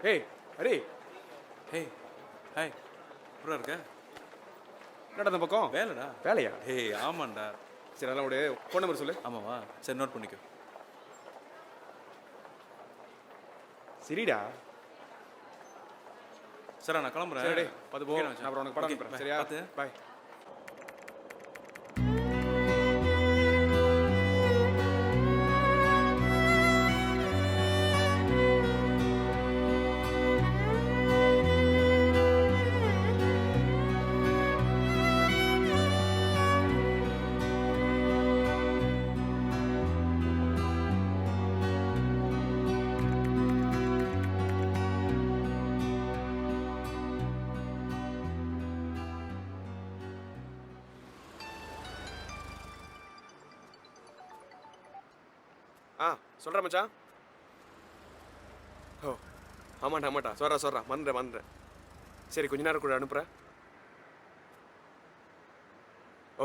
ஏய் array hey hi எப்படா இருக்க? என்னடா அந்த பக்கம் வேலைடா. வேலையா? ஹேய் ஆமாண்டா. சரி அதெல்லாம் விடு, ஃபோன் நம்பர் சொல்லு. ஆமாவா? சரி நோட் பண்ணிக்கோ. சரிடா. சரி நான் கிளம்புறேன். சரி பார்த்து போ. ஓகே, நான் அப்புறம் உனக்கு படம் ஓகே, அனுப்புறேன். bye. சரியா? பார்த்து. பாய். சொல்கிறேன் மச்சான். ஓ ஆமாண்டா சொல்கிறேன் மறந்துடுறேன். சரி கொஞ்ச நேரம் கூட அனுப்புகிறேன்.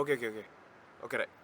Okay okay okay okay right.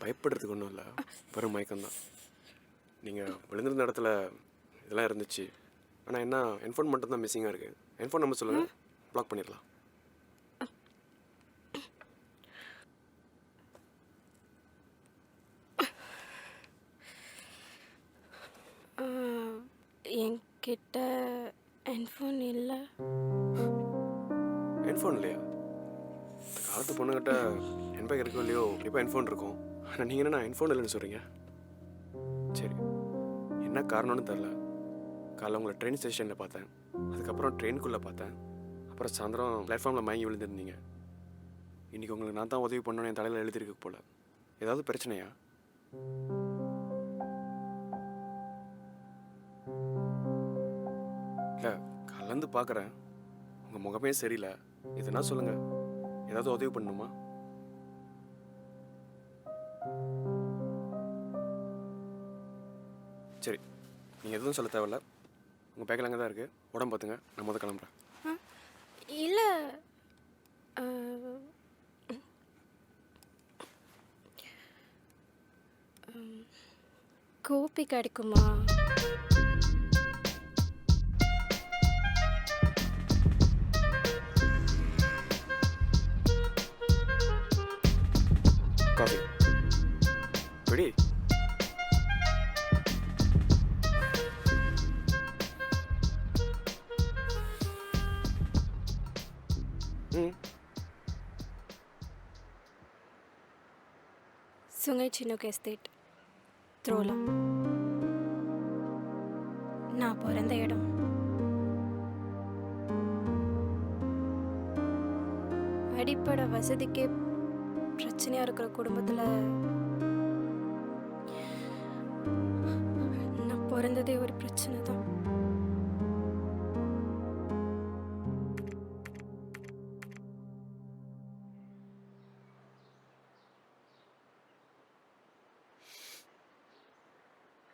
பயப்படுறதுக்கு ஒன்றும் இல்லை, வெறும் மயக்கம்தான். நீங்கள் விழுந்திருந்த இடத்துல இதெல்லாம் இருந்துச்சு. ஆனால் என்ன என்ஃபோன் மட்டும் தான் மிஸ்ஸிங்காக இருக்குது. என்ஃபோன் நம்பர் சொல்லுங்கள், பிளாக் பண்ணிடலாம். என்கிட்ட என்ஃபோன் இல்லை. என்ஃபோன் இல்லையா? இந்த காலத்து பொண்ணுக்கிட்ட என்பேக் இருக்கோ இல்லையோ இப்போ என்ஃபோன் இருக்கும். ஆனால் நீங்கள் என்ன என்ஃபோன் இல்லைன்னு சொல்கிறீங்க? சரி என்ன காரணம்னு தெரில. காலைல உங்களை ட்ரெயின் ஸ்டேஷனில் பார்த்தேன், அதுக்கப்புறம் ட்ரெயினுக்குள்ளே பார்த்தேன், அப்புறம் சாயந்தரம் பிளாட்ஃபார்மில் மயங்கி விழுந்திருந்தீங்க. இன்றைக்கி உங்களுக்கு நான் தான் உதவி பண்ணணும் என் தலையில் எழுதிருக்கு போல். ஏதாவது பிரச்சனையா? இல்லை கலந்து பார்க்குறேன், உங்கள் முகமே சரியில்லை. எதுனா சொல்லுங்கள், ஏதாவது உதவி பண்ணணுமா? சரி நீங்கள் எதுவும் சொல்ல தேவையில்ல. உங்கள் பேக்கில் அங்கே தான் இருக்குது, உடம்பு பார்த்துங்க. நான் முதல் கிளம்புறேன். இல்லை, கோபி கிடைக்குமா? காஃபி பிடி. Sungai Chinook Estate, த்ரோலா. நான் பிறந்த இடம். அடிப்படை வசதிக்கே பிரச்சனையாக இருக்கிற குடும்பத்தில் நான் பிறந்ததே ஒரு பிரச்சனை தான்.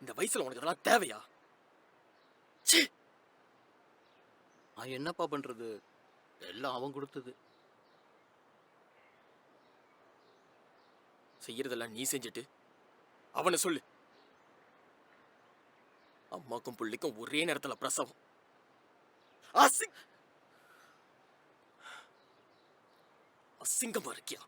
இந்த வயசுல உனக்கு இதெல்லாம் தேவையா? ச்சே! நான் என்னப்பா பண்றது? எல்லாம் அவன் கொடுத்தது. செய்யறதெல்லாம் நீ செஞ்சுட்டு அவனை சொல்லு. அம்மாக்கும் புள்ளிக்கும் ஒரே நேரத்துல பிரசவம். அசிங்கமா இருக்கியா?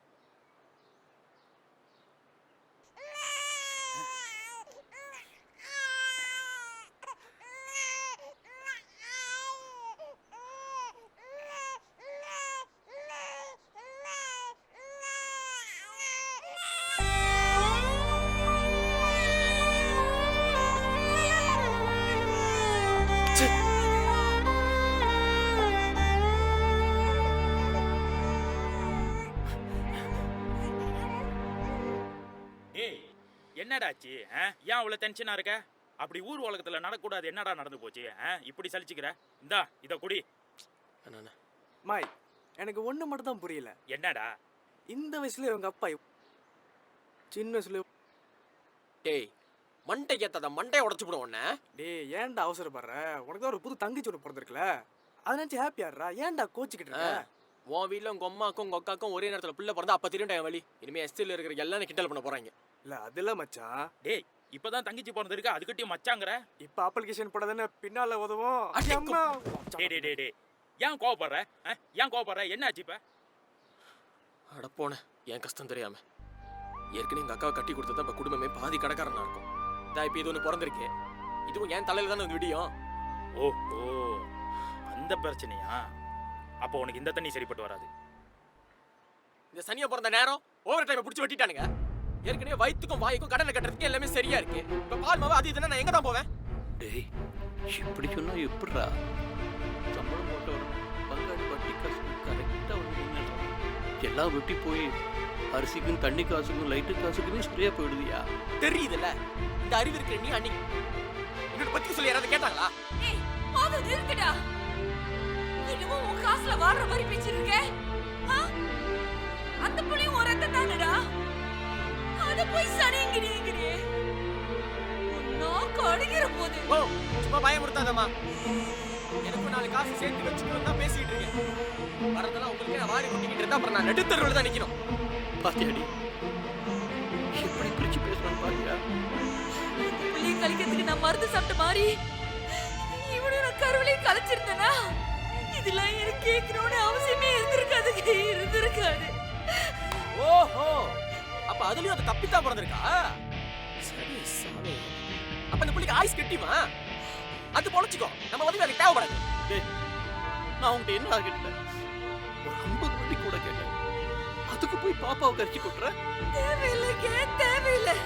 ஏய் என்னடாச்சு? ஏன் அவ்வளோ டென்ஷனா இருக்க? அப்படி ஊர் உலகத்துல நடக்கூடாது என்னடா நடந்து போச்சு? இப்படி சலிச்சுக்கிற? இந்தா இத குடி. அண்ணா, மாய், எனக்கு ஒன்று மட்டும் தான் புரியல. என்னடா? இந்த வயசுல இவங்க அப்பா சின்ன வயசுல டேய் மண்டை ஏத்தாத, மண்டையை உடச்சு விடும் உன்ன. டேய் ஏன்டா அவசரப்படுற? உனக்கு தான் ஒரு புது தங்கச்சி ஒன்று பிறந்திருக்குல, அதை நினச்சி ஹாப்பியாடுறா. ஏன்டா கோச்சிக்கிட்டு இருக்க? உன் வீட்டில் உங்க அம்மாக்கும் உங்க அக்காக்கும் ஒரே நேரத்தில் பிள்ளை பிறந்தா அப்போ தெரியும் என் வழி. இனிமே எஸ்டியில் இருக்கிற எல்லாரும் கிண்டல் பண்ண போறாங்க. இல்லை அதெல்லாம் மச்சான், டேய் இப்பதான் தங்கச்சி பிறந்திருக்கு அதுக்கிட்டயும் மச்சாங்கற? இப்போ அப்ளிகேஷன் போடாதானே பின்னால உதவும். அடி அம்மா. டேய் டேய் டேய் டேய் ஏன் கோவப்படுற? ஏன் கோவப்படுற? என்னாச்சு இப்ப? அட போன, என் கஷ்டம் தெரியாம ஏற்கனவே எங்க அக்காவை கட்டி கொடுத்தா இப்ப குடும்பமே பாதி கடைக்காரனா இருக்கும். இதான் இப்போ இது ஒன்று பிறந்திருக்கு. இதுவும் என் தலையில தானே வந்து விடியும். ஓ அந்த பிரச்சனையா? அப்போ உனக்கு இந்த தண்ணி சரிப்பட்டு வராது. இந்த சனியை பிறந்த நேரம் ஓவர் டைமை பிடிச்சி வெட்டிட்டானுங்க. ஏற்கனவே வயிற்றுக்கும் வாய்க்கும் கடலை கட்டுறதுக்கு எல்லாமே சரியா இருக்கு. இப்ப பால் மாவு அது இதுன்னா நான் எங்க தான் போவேன்? டேய் இப்படி சொன்னா எப்படிடா? சம்பளம் போட்ட உடனே பங்காளி வட்டி காசுக்கு கரெக்டாக வந்து நின்னுடுறான். எல்லாம் வெட்டி போய் அரிசிக்கும் தண்ணி காசுக்கும் லைட்டு காசுக்குமே சரியா போயிடுதியா? தெரியுதுல்ல, இந்த அறிவு இருக்கிற நீ அன்னைக்கு என்னோட பத்தி சொல்லி யாராவது கேட்டாங்களா? ஏய் போது நிறுத்துடா. இன்னும் உன் காசுல வாடுற மாதிரி பேசிருக்க. அந்த புள்ளையும் ஒரு ரத்தம் தானடா. அத போய் சனிங்கிறீங்களே. நாக்கு அடிக்கிற போது. ஓ சும்மா பயமுறுத்தாதம்மா. எனக்கு 4 காசு சேர்த்து வச்சுக்கணும் தான் பேசிட்டு இருக்கேன். வரதெல்லாம் உங்களுக்கு நான் வாரி கொட்டிக்கிட்டு இருந்தா அப்புறம் நான் நடுத்தருவில் தான் நிக்கணும். பாத்தியாடி எப்படி பிரிச்சு பேசுறான்னு பாத்தியா? இந்த புள்ளைய கழிக்கிறதுக்கு நான் மருந்து சாப்பிட்ட மாதிரி இவனும் நான் கருவிலையும் கலைச்சிருந்தேனா இதெல்லாம் எனக்கு கேட்கணும்னு அவசியமே இருந்திருக்காது. ஓஹோ, அப்ப அதுலயும் அது தப்பித்தான் பிறந்திருக்கா? சரி சாமி, அப்ப இந்த புள்ளிக்கு ஆயுஸ் கட்டிமா? அது பொழைச்சிக்கோ, நம்ம உதவி அதுக்கு தேவைப்படாது. டேய் நான் உன்கிட்ட என்ன கேட்டேன்? ஒரு 50 வட்டி கூட கேட்டேன். அதுக்கு போய் பாப்பாவை கரிச்சு கொட்டுற? தேவையில்லை.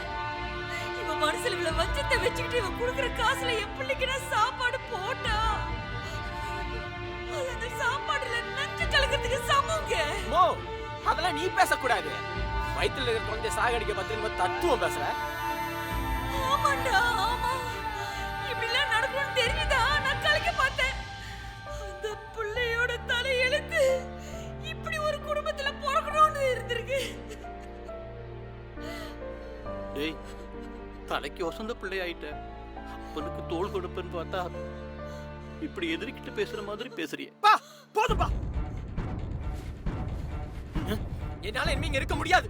இவன் மனசுல இவ்வளவு வஞ்சத்தை வச்சுக்கிட்டு இவன் கொடுக்குற காசுல என் பிள்ளைக்கு நான் சாப்பாடு போட்டா அது அந்த சாப்பாடுல நஞ்சு கலக்கிறதுக்கு சமங்க. மோ, அதெல்லாம் நீ பேசக்கூடாது. வயித்துல இருக்கிற குழந்தைய சாகடிக்க பத்திரிக்கை தத்துவம் பேசுற. ஆமாண்டா ஆமா. இப்படிலாம் நடக்கும்னு தெரியுதா நான் கலைக்க பார்த்தேன். அந்த பிள்ளையோட தலை எழுத்து இப்படி ஒரு குடும்பத்துல பிறக்கணும்னு இருந்திருக்கு. டேய் தலைக்கு வசந்த பிள்ளையாயிட்ட. அப்பனுக்கு தோள் கொடுப்பேன்னு பார்த்தா இப்படி எதிர்க்கிட்டு பேசுற மாதிரி பேசுறியே. பா போதும்பா, என்னால இனிமே இங்க இருக்க முடியாது.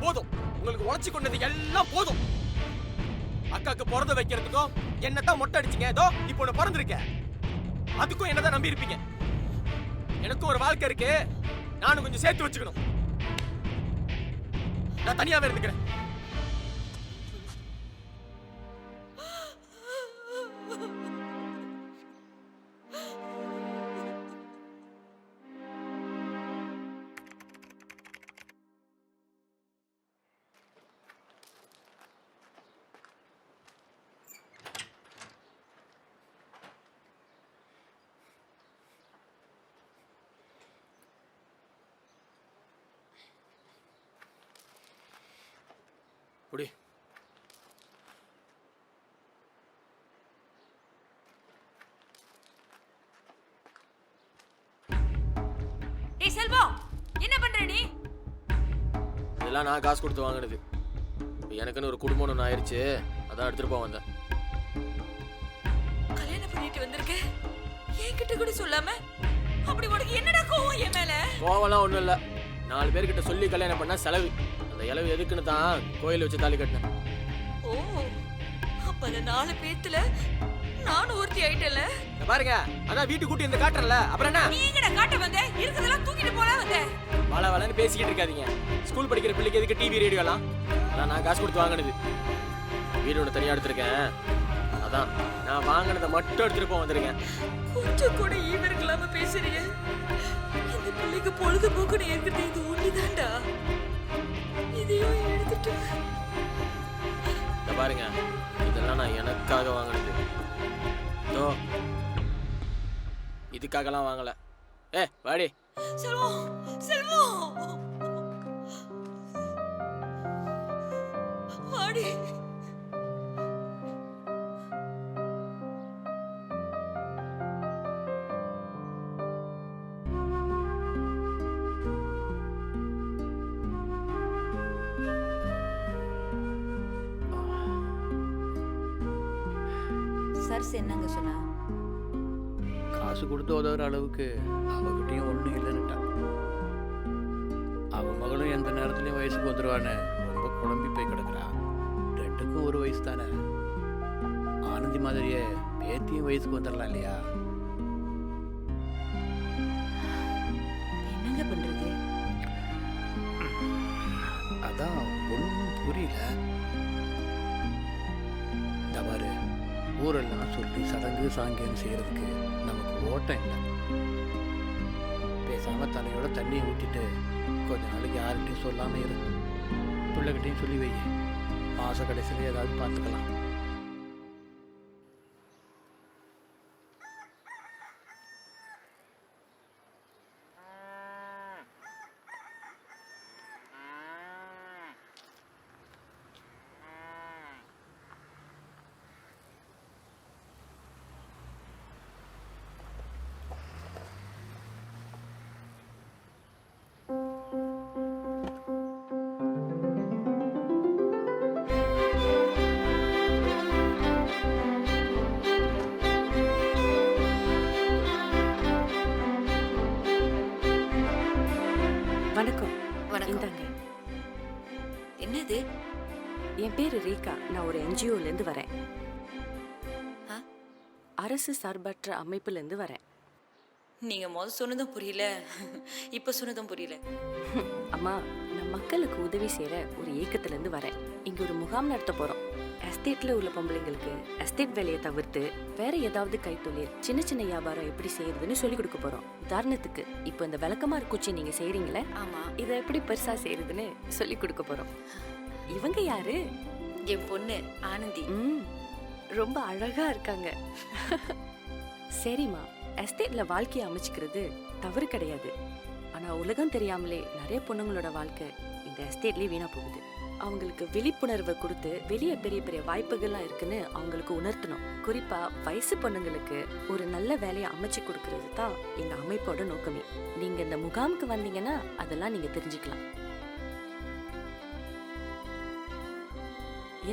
போதும், உங்களுக்கு உழைச்சி கொண்டது எல்லாம் போதும். அக்காக்கு பிறந்த வைக்கிறதுக்கும் என்னத்தான் மொட்டை அடிச்சிங்க. ஏதோ இப்போ ஒண்ணு பிறந்திருக்க, அதுக்கும் என்னதான் நம்பி இருப்பீங்க. எனக்கும் ஒரு வாழ்க்கை இருக்கு, நானும் கொஞ்சம் சேர்த்து வச்சுக்கணும். நான் தனியாவே இருந்துக்கிறேன். குடி. டேய் செல்வம் என்ன பண்ற நீ? இதெல்லாம் நான் காசு கொடுத்து வாங்கினது. எனக்குன்னு ஒரு குடும்பம் ஒன்று ஆயிடுச்சு, அதான் எடுத்துட்டு போக வந்தேன். கல்யாணம் பண்ணிட்டு வந்திருக்க, என்கிட்ட கூட சொல்லாம. அப்படி உனக்கு என்னடா கோவம் என் மேல? கோவம்லாம் ஒன்றும் இல்லை. 4 பேர்கிட்ட சொல்லி கல்யாணம் பண்ணா செலவு. அந்த இலவு எதுக்குன்னு தான் கோயில் வச்சு தாலி கட்டினேன். ஓ, அப்ப அந்த 4 பேத்துல நானும் ஒருத்தி ஆயிட்டல. இங்க பாருங்க, அதான் வீட்டு கூட்டி இந்த காட்டுறல, அப்புறம் என்ன? நீங்கடா காட்ட வந்த, இருக்கிறதெல்லாம் தூக்கிட்டு போலாம் வந்த. வள வளன்னு பேசிக்கிட்டு இருக்காதீங்க. ஸ்கூல் படிக்கிற பிள்ளைக்கு எதுக்கு டிவி ரேடியோலாம்? அதான் நான் காசு கொடுத்து வாங்கினது. வீடு ஒன்று தனியாக எடுத்திருக்கேன். அதான் நான் வாங்கினதை மட்டும் எடுத்துட்டு போக வந்திருக்கேன். கொஞ்சம் கூட ஈவர் இல்லாம பேசுறீங்க. இந்த பிள்ளைக்கு பொழுதுபோக்குன்னு இருக்கிறது இது ஒண்ணுதான்டா. இதையும் எடுத்துட்டு இங்க பாருங்க, இதெல்லாம் நான் எனக்காக வாங்கினது. இதோ இதுக்காகலாம் வாங்கல. வாடி. செல்வம், செல்வம், வாடி. சர்ஸ் என்னங்க சொன்னா? காசு கொடுத்து உதவுற அளவுக்கு அவகிட்டையும் ஒன்றும் இல்லைன்னுட்டா. அவன் மகளும் எந்த நேரத்துலையும் வயசுக்கு வந்துடுவான்னு ரொம்ப குழம்பி போய் கிடக்குறா. 2க்கும் 1 வயசு தானே. ஆனந்தி மாதிரியே பேத்தியும் வயசுக்கு வந்துடலாம் இல்லையா? என்னங்க பண்றது? அதான் ஒன்றும் புரியல. இந்த மாதிரி ஊரெல்லாம் சொல்லி சடங்கு சாங்கியம் செய்யறதுக்கு நமக்கு ஓட்டம் இல்லை. பேசாம தலையோட தண்ணியை ஊற்றிட்டு கொஞ்ச நாளைக்கு யார்கிட்டையும் சொல்லாம இரு. பிள்ளைகிட்டையும் சொல்லி வை. மாச கடைசியில் ஏதாவது பார்த்துக்கலாம். வணக்கம். வணக்கம். இந்தாங்க. என்னது? என் பேரு ரேகா. நான் ஒரு NGOலேருந்து வரேன். ஆ? அரசு சார்பற்ற அமைப்புலேருந்து வரேன். நீங்க முதல் சொன்னதும் புரியல, இப்ப சொன்னதும் புரியல. அம்மா, நான் மக்களுக்கு உதவி செய்கிற ஒரு இயக்கத்துலேருந்து வரேன். இங்கே ஒரு முகாம் நடத்த போகிறோம். எஸ்டேட்டில் உள்ள பொம்பளைங்களுக்கு எஸ்டேட் வேலையை தவிர்த்து வேற ஏதாவது கைத்தொழில், சின்ன சின்ன வியாபாரம் எப்படி செய்யறதுன்னு சொல்லி கொடுக்க போகிறோம். உதாரணத்துக்கு இப்போ இந்த விளக்கமாறு குச்சி நீங்கள் செய்கிறீங்களே, ஆமா, இதை எப்படி பெருசாக செய்யறதுன்னு சொல்லி கொடுக்க போகிறோம். இவங்க யாரு? என் பொண்ணு ஆனந்தி. ரொம்ப அழகா இருக்காங்க. சரிம்மா, எஸ்டேட்ல வாழ்க்கையை அமைச்சுக்கிறது தவறு கிடையாது. ஆனா உலகம் தெரியாமலே நிறைய பொண்ணுங்களோட வாழ்க்கை இந்த எஸ்டேட்லயே வீணா போகுது. அவங்களுக்கு விழிப்புணர்வை கொடுத்து வெளியே பெரிய பெரிய வாய்ப்புகள்லாம் இருக்குன்னு அவங்களுக்கு உணர்த்தணும். குறிப்பா வயசு பொண்ணுங்களுக்கு ஒரு நல்ல வேலையை அமைச்சு கொடுக்கறது தான் எங்க அமைப்போட நோக்கமே. நீங்க இந்த முகாமுக்கு வந்தீங்கன்னா அதெல்லாம் நீங்க தெரிஞ்சுக்கலாம்.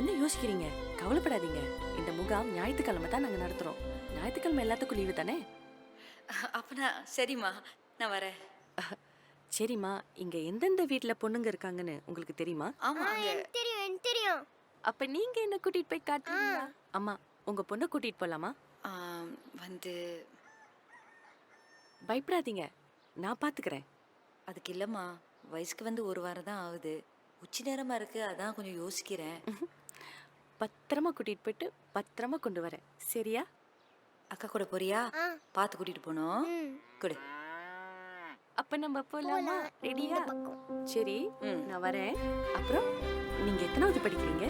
என்ன யோசிக்கிறீங்க? கவலைப்படாதீங்க. இந்த முகாம் ஞாயிற்றுக்கிழமை தான் நாங்க நடத்துறோம். ஞாயிற்றுக்கிழமை எல்லாத்துக்கும் லீவு தானே? அப்பனா சரிம்மா, நான் வரேன். சரிம்மா, இங்க எந்தெந்த வீட்ல பொண்ணுங்க இருக்காங்கன்னு உங்களுக்கு தெரியுமா? ஆமா, தெரியும். அப்ப நீங்க என்ன கூட்டிட்டு போய் காட்டுறீங்களா? அம்மா, உங்க பொண்ணை கூட்டிட்டு போலாமா? வந்து பயப்படாதீங்க, நான் பாத்துக்கிறேன். அதுக்கு இல்லம்மா, வயசுக்கு வந்து 1 வாரம் தான் ஆகுது. உச்சி நேரமா இருக்கு, அதான் கொஞ்சம் யோசிக்கிறேன். பத்திரமா கூட்டிட்டு போயிட்டு பத்திரமா கொண்டு வரேன். சரியா? அக்கா கூட போறியா? பார்த்து கூட்டிட்டு போனோம். கொடு. அப்ப நம்ம போலாமா? ரெடியா? சரி, நான் வரேன். அப்புறம் நீங்க எத்தனாவது படிக்கிறீங்க?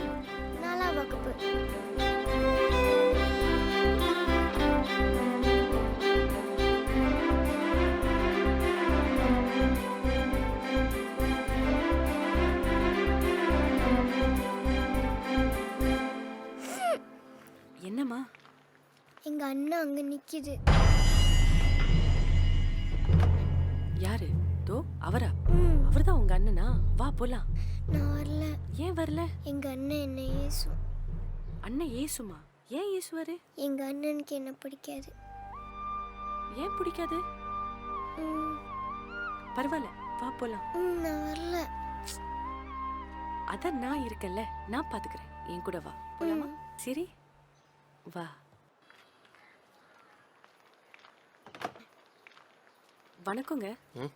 4ஆம் வகுப்பு. என்னம்மா? எங்க அண்ணா அங்க நிக்குது. யாரு? தோ அவரா? ம், அவர்தான் உங்க அண்ணனா? வா போலாம். நான் வரல. ஏன் வரல? எங்க அண்ணன் என்ன ஏசும். அண்ணன் ஏசுமா? ஏன் ஏசுவாரு? எங்க அண்ணனுக்கு என்ன பிடிக்காது. ஏன் பிடிக்காது? ம், பரவாயில்ல, வா போலாம். நான் வரல. அதான் நான் இருக்கேன்ல, நான் பாத்துக்கிறேன். என் கூட வா போலாமா? சரி வா. வணக்கங்க. ம்.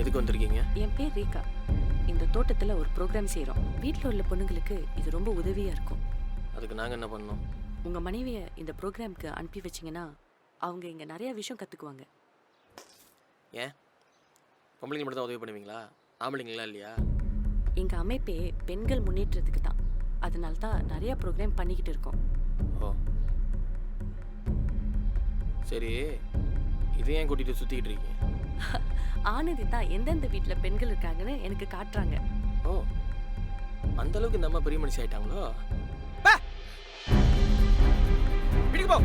எதுக்கு வந்திருக்கீங்க? என் பேர் ரேகா. இந்த தோட்டத்துல ஒரு ப்ரோக்ராம் செய்றோம். வீட்ல உள்ள பொண்ணுங்களுக்கு இது ரொம்ப உதவியா இருக்கும். அதுக்கு நாங்கள் என்ன பண்ணோம்? உங்க மனைவிய இந்த ப்ரோக்ராம்க்கு அனுப்பி வச்சீங்கன்னா அவங்க இங்க நிறைய விஷயம் கத்துக்குவாங்க. ஏன் பொம்பளைங்க மட்டும் தான் உதவி பண்ணுவீங்களா? ஆம்பளைங்களா இல்லையா? எங்க அமைப்பே பெண்கள் முன்னேற்றத்துக்கு தான். அதனால தான் நிறைய ப்ரோக்ராம் பண்ணிக்கிட்டு இருக்கோம். ஓ சரி, இது ஏன் கூட்டிகிட்டு சுற்றிக்கிட்டு இருக்கீங்க? ஆனந்தி தான் எந்தெந்த வீட்ல பெண்கள் இருக்காங்கன்னு எனக்கு காட்டுறாங்க. ஓ அந்த அளவுக்கு இந்த அம்மா பெரிய மனுஷி ஆயிட்டாங்களோ? வீட்டுக்கு போ.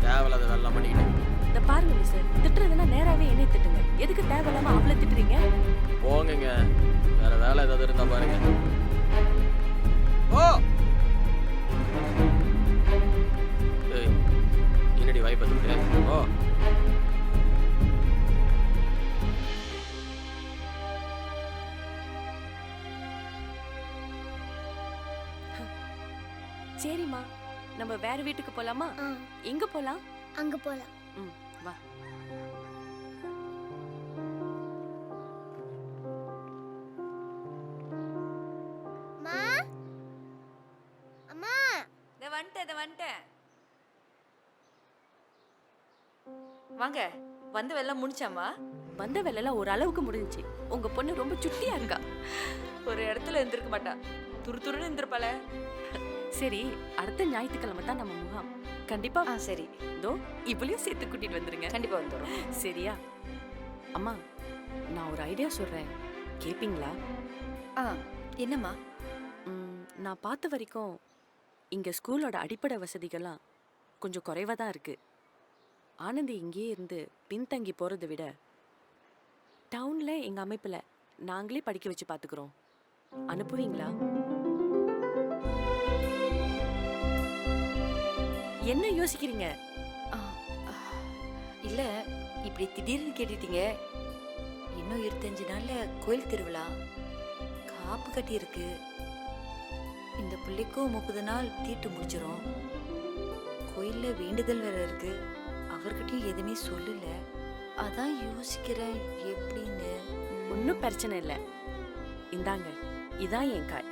தேவையில்லாத வேலைலாம் பண்ணிக்கிட்டு. இந்த பாருங்க மிஸ்டர், திட்டுறதுன்னா நேராவே என்னை திட்டுங்க. எதுக்கு தேவையில்லாம அவளை திட்டுறீங்க? போங்கங்க, வேற வேலை ஏதாவது இருந்தா பாருங்க. ஓ ஏய், என்னடி வாய் பார்த்துக்கிட்டு? ஓ சரிம்மா, நம்ம வேற வீட்டுக்கு போலாமா? ஆ, எங்க போலாம்? அங்க போலாம். ம், வா. அம்மா, அம்மா, இதை வந்துட்டேன். வாங்க, வந்து வெள்ளம் முடிச்சாமா? வந்த வேலைலாம் ஒரு அளவுக்கு முடிஞ்சுச்சு. உங்க பொண்ணு ரொம்ப சுட்டியா இருக்கா. ஒரு இடத்துல இருந்திருக்க மாட்டா, துருதுருன்னு இருந்திருப்பாள. சரி, அடுத்த ஞாயிற்றுக்கிழமை தான் நம்ம முகாம். கண்டிப்பா சரி, இதோ இவளையும் சேர்த்து கூட்டிட்டு வந்துருங்க. கண்டிப்பா வந்துடும். சரியா? அம்மா, நான் ஒரு ஐடியா சொல்றேன், கேப்பீங்களா? என்னம்மா? நான் பார்த்த வரைக்கும் இங்க ஸ்கூலோட அடிப்படை வசதிகள்லாம் கொஞ்சம் குறைவா தான் இருக்கு. ஆனந்தி இங்கேயே இருந்து பின்தங்கி போறதை விட டவுன்ல எங்க அமைப்புல நாங்களே படிக்க வச்சு பாத்துக்கிறோம். அனுப்புவீங்களா? என்ன யோசிக்கிறீங்க? இல்ல, இப்படி திடீர்னு கேட்டுட்டீங்க. இன்னும் 25 நாள்ல கோயில் திருவிழா, காப்பு கட்டி இருக்கு. இந்த பிள்ளைக்கும் 30 நாள் தீட்டு முடிச்சிரும். கோயில்ல வேண்டுதல் வேற இருக்கு. அவர்கிட்டயும் எதுவுமே சொல்லல. அதான் யோசிக்கிறேன் எப்படின்னு. ஒன்றும் பிரச்சனை இல்லை. இந்தாங்க, இதான் என் காய்.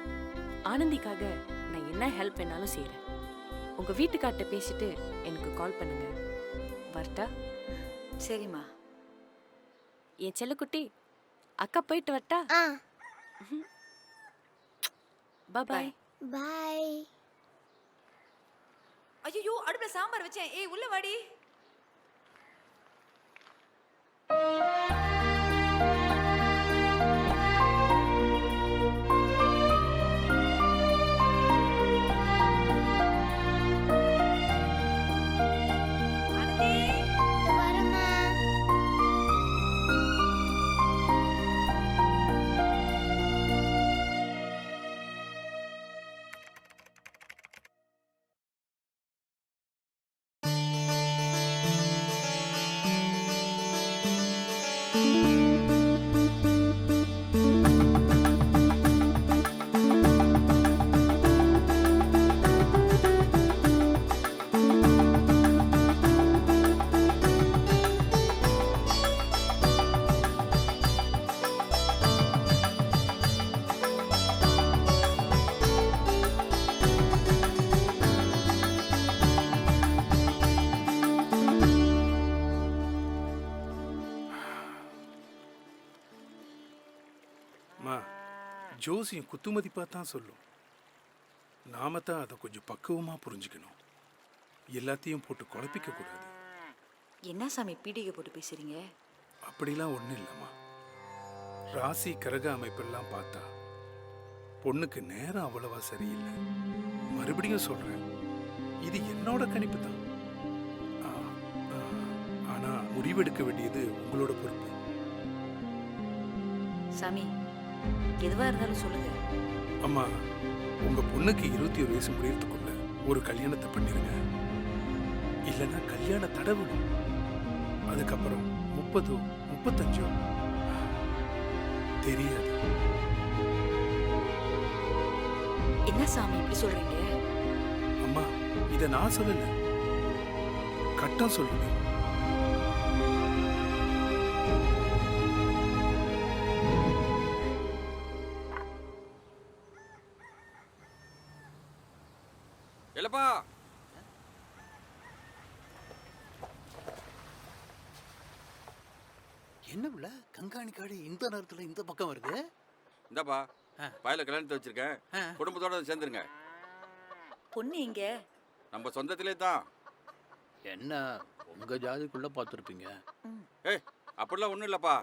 ஆனந்திக்காக நான் என்ன ஹெல்ப் வேணாலும் செய்கிறேன். உங்கள் வீட்டுக்கார்ட்ட பேசிட்டு எனக்கு கால் பண்ணுங்க. வரட்டா? சரிம்மா. என் செல்லக்குட்டி, அக்கா போயிட்டு வரட்டா? ஆ, பாய். பாய். ஐயோ, அடுப்புல சாம்பார் வச்சேன். ஏய், உள்ள வாடி. இதோ வரேம்மா. அம்மா, ஜோசியம் குத்துமதிப்பாக தான் சொல்லும். நாம தான் அதை கொஞ்சம் பக்குவமாக புரிஞ்சுக்கணும். எல்லாத்தையும் போட்டு குழப்பிக்க கூடாது. என்ன சாமி பீடிகை போட்டு பேசுறீங்க? அப்படிலாம் ஒன்றும் இல்லைம்மா. ராசி கிரக அமைப்பெல்லாம் பார்த்தா பொண்ணுக்கு நேரம் அவ்வளவா சரியில்லை. மறுபடியும் சொல்றேன், இது என்னோட கணிப்பு தான். ஆனா முடிவெடுக்க வேண்டியது உங்களோட பொறுப்பு. சாமி, எதுவா இருந்தாலும் சொல்லுங்க. அம்மா, உங்க பொண்ணுக்கு 21 வயசு முடியறதுக்குள்ள ஒரு கல்யாணத்தை பண்ணிருங்க. இல்லைன்னா கல்யாண தடை விடும். அதுக்கப்புறம் 30 35 தெரியாது. என்ன சாமி இப்படி சொல்றீங்க? அம்மா, இதை நான் சொல்லல, கட்டம் சொல்லுங்க. இல்லப்பா, என்ன பிள்ளை கங்காணி காடி இந்த நேரத்தில் இந்த பக்கம் வருது? இந்தாப்பா வயல கல்யாணத்தை வச்சிருக்கேன், குடும்பத்தோட வந்து சேர்ந்துருங்க. பொண்ணு எங்க? நம்ம சொந்தத்திலே தான். என்ன உங்க ஜாதிக்குள்ள பார்த்துருப்பீங்க. ஏய், அப்படிலாம் ஒன்றும் இல்லைப்பா.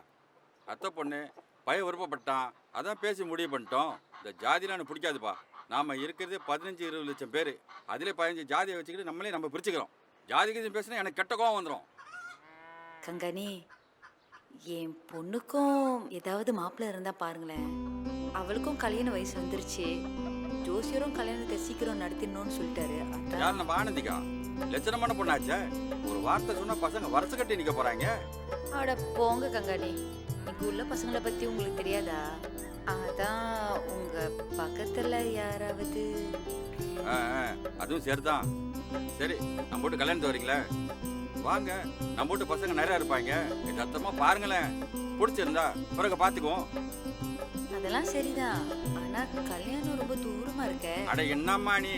அத்தை பொண்ணு பையன் விருப்பப்பட்டான், அதான் பேசி முடிவு பண்ணிட்டோம். இந்த ஜாதிலாம் எனக்கு பிடிக்காதுப்பா. நாம் இருக்கிறது 15-20 லட்சம் பேர், அதிலே 15 ஜாதியை வச்சுக்கிட்டு நம்ம பிரிச்சுக்கிறோம். ஜாதிக்கு பேசினா எனக்கு கெட்ட கோவம் வந்துடும். கங்காணி, என் பொண்ணுக்கும் ஏதாவது மாப்பிள்ளை இருந்தா பாருங்களேன். அவளுக்கும் கல்யாண வயசு வந்துருச்சு. ஜோசியரும் கல்யாணத்தை சீக்கிரம் நடத்திடணும்னு சொல்லிட்டாரு. யார் நம்ம ஆனந்திக்கா? லட்சணமான பொண்ணாச்சே. ஒரு வார்த்தை சொன்னா பசங்க வருஷ கட்டி நிக்க போறாங்க. அட போங்க கங்காணி, இங்க உள்ள பசங்களை பத்தி உங்களுக்கு தெரியாதா? அதான் உங்க பக்கத்துல யாராவது. அதுவும் சரிதான். சரி, நம்ம வீட்டு கல்யாணத்து வரீங்களே, வாங்க. நம்ம வீட்டு பசங்க நிறைய இருப்பாங்க. சத்தமா பாருங்களேன், பிடிச்சிருந்தா பிறகு பாத்துக்குவோம். அதெல்லாம் சரிதான், ஆனா கல்யாணம் ரொம்ப தூரமா இருக்க. அட என்னம்மா நீ,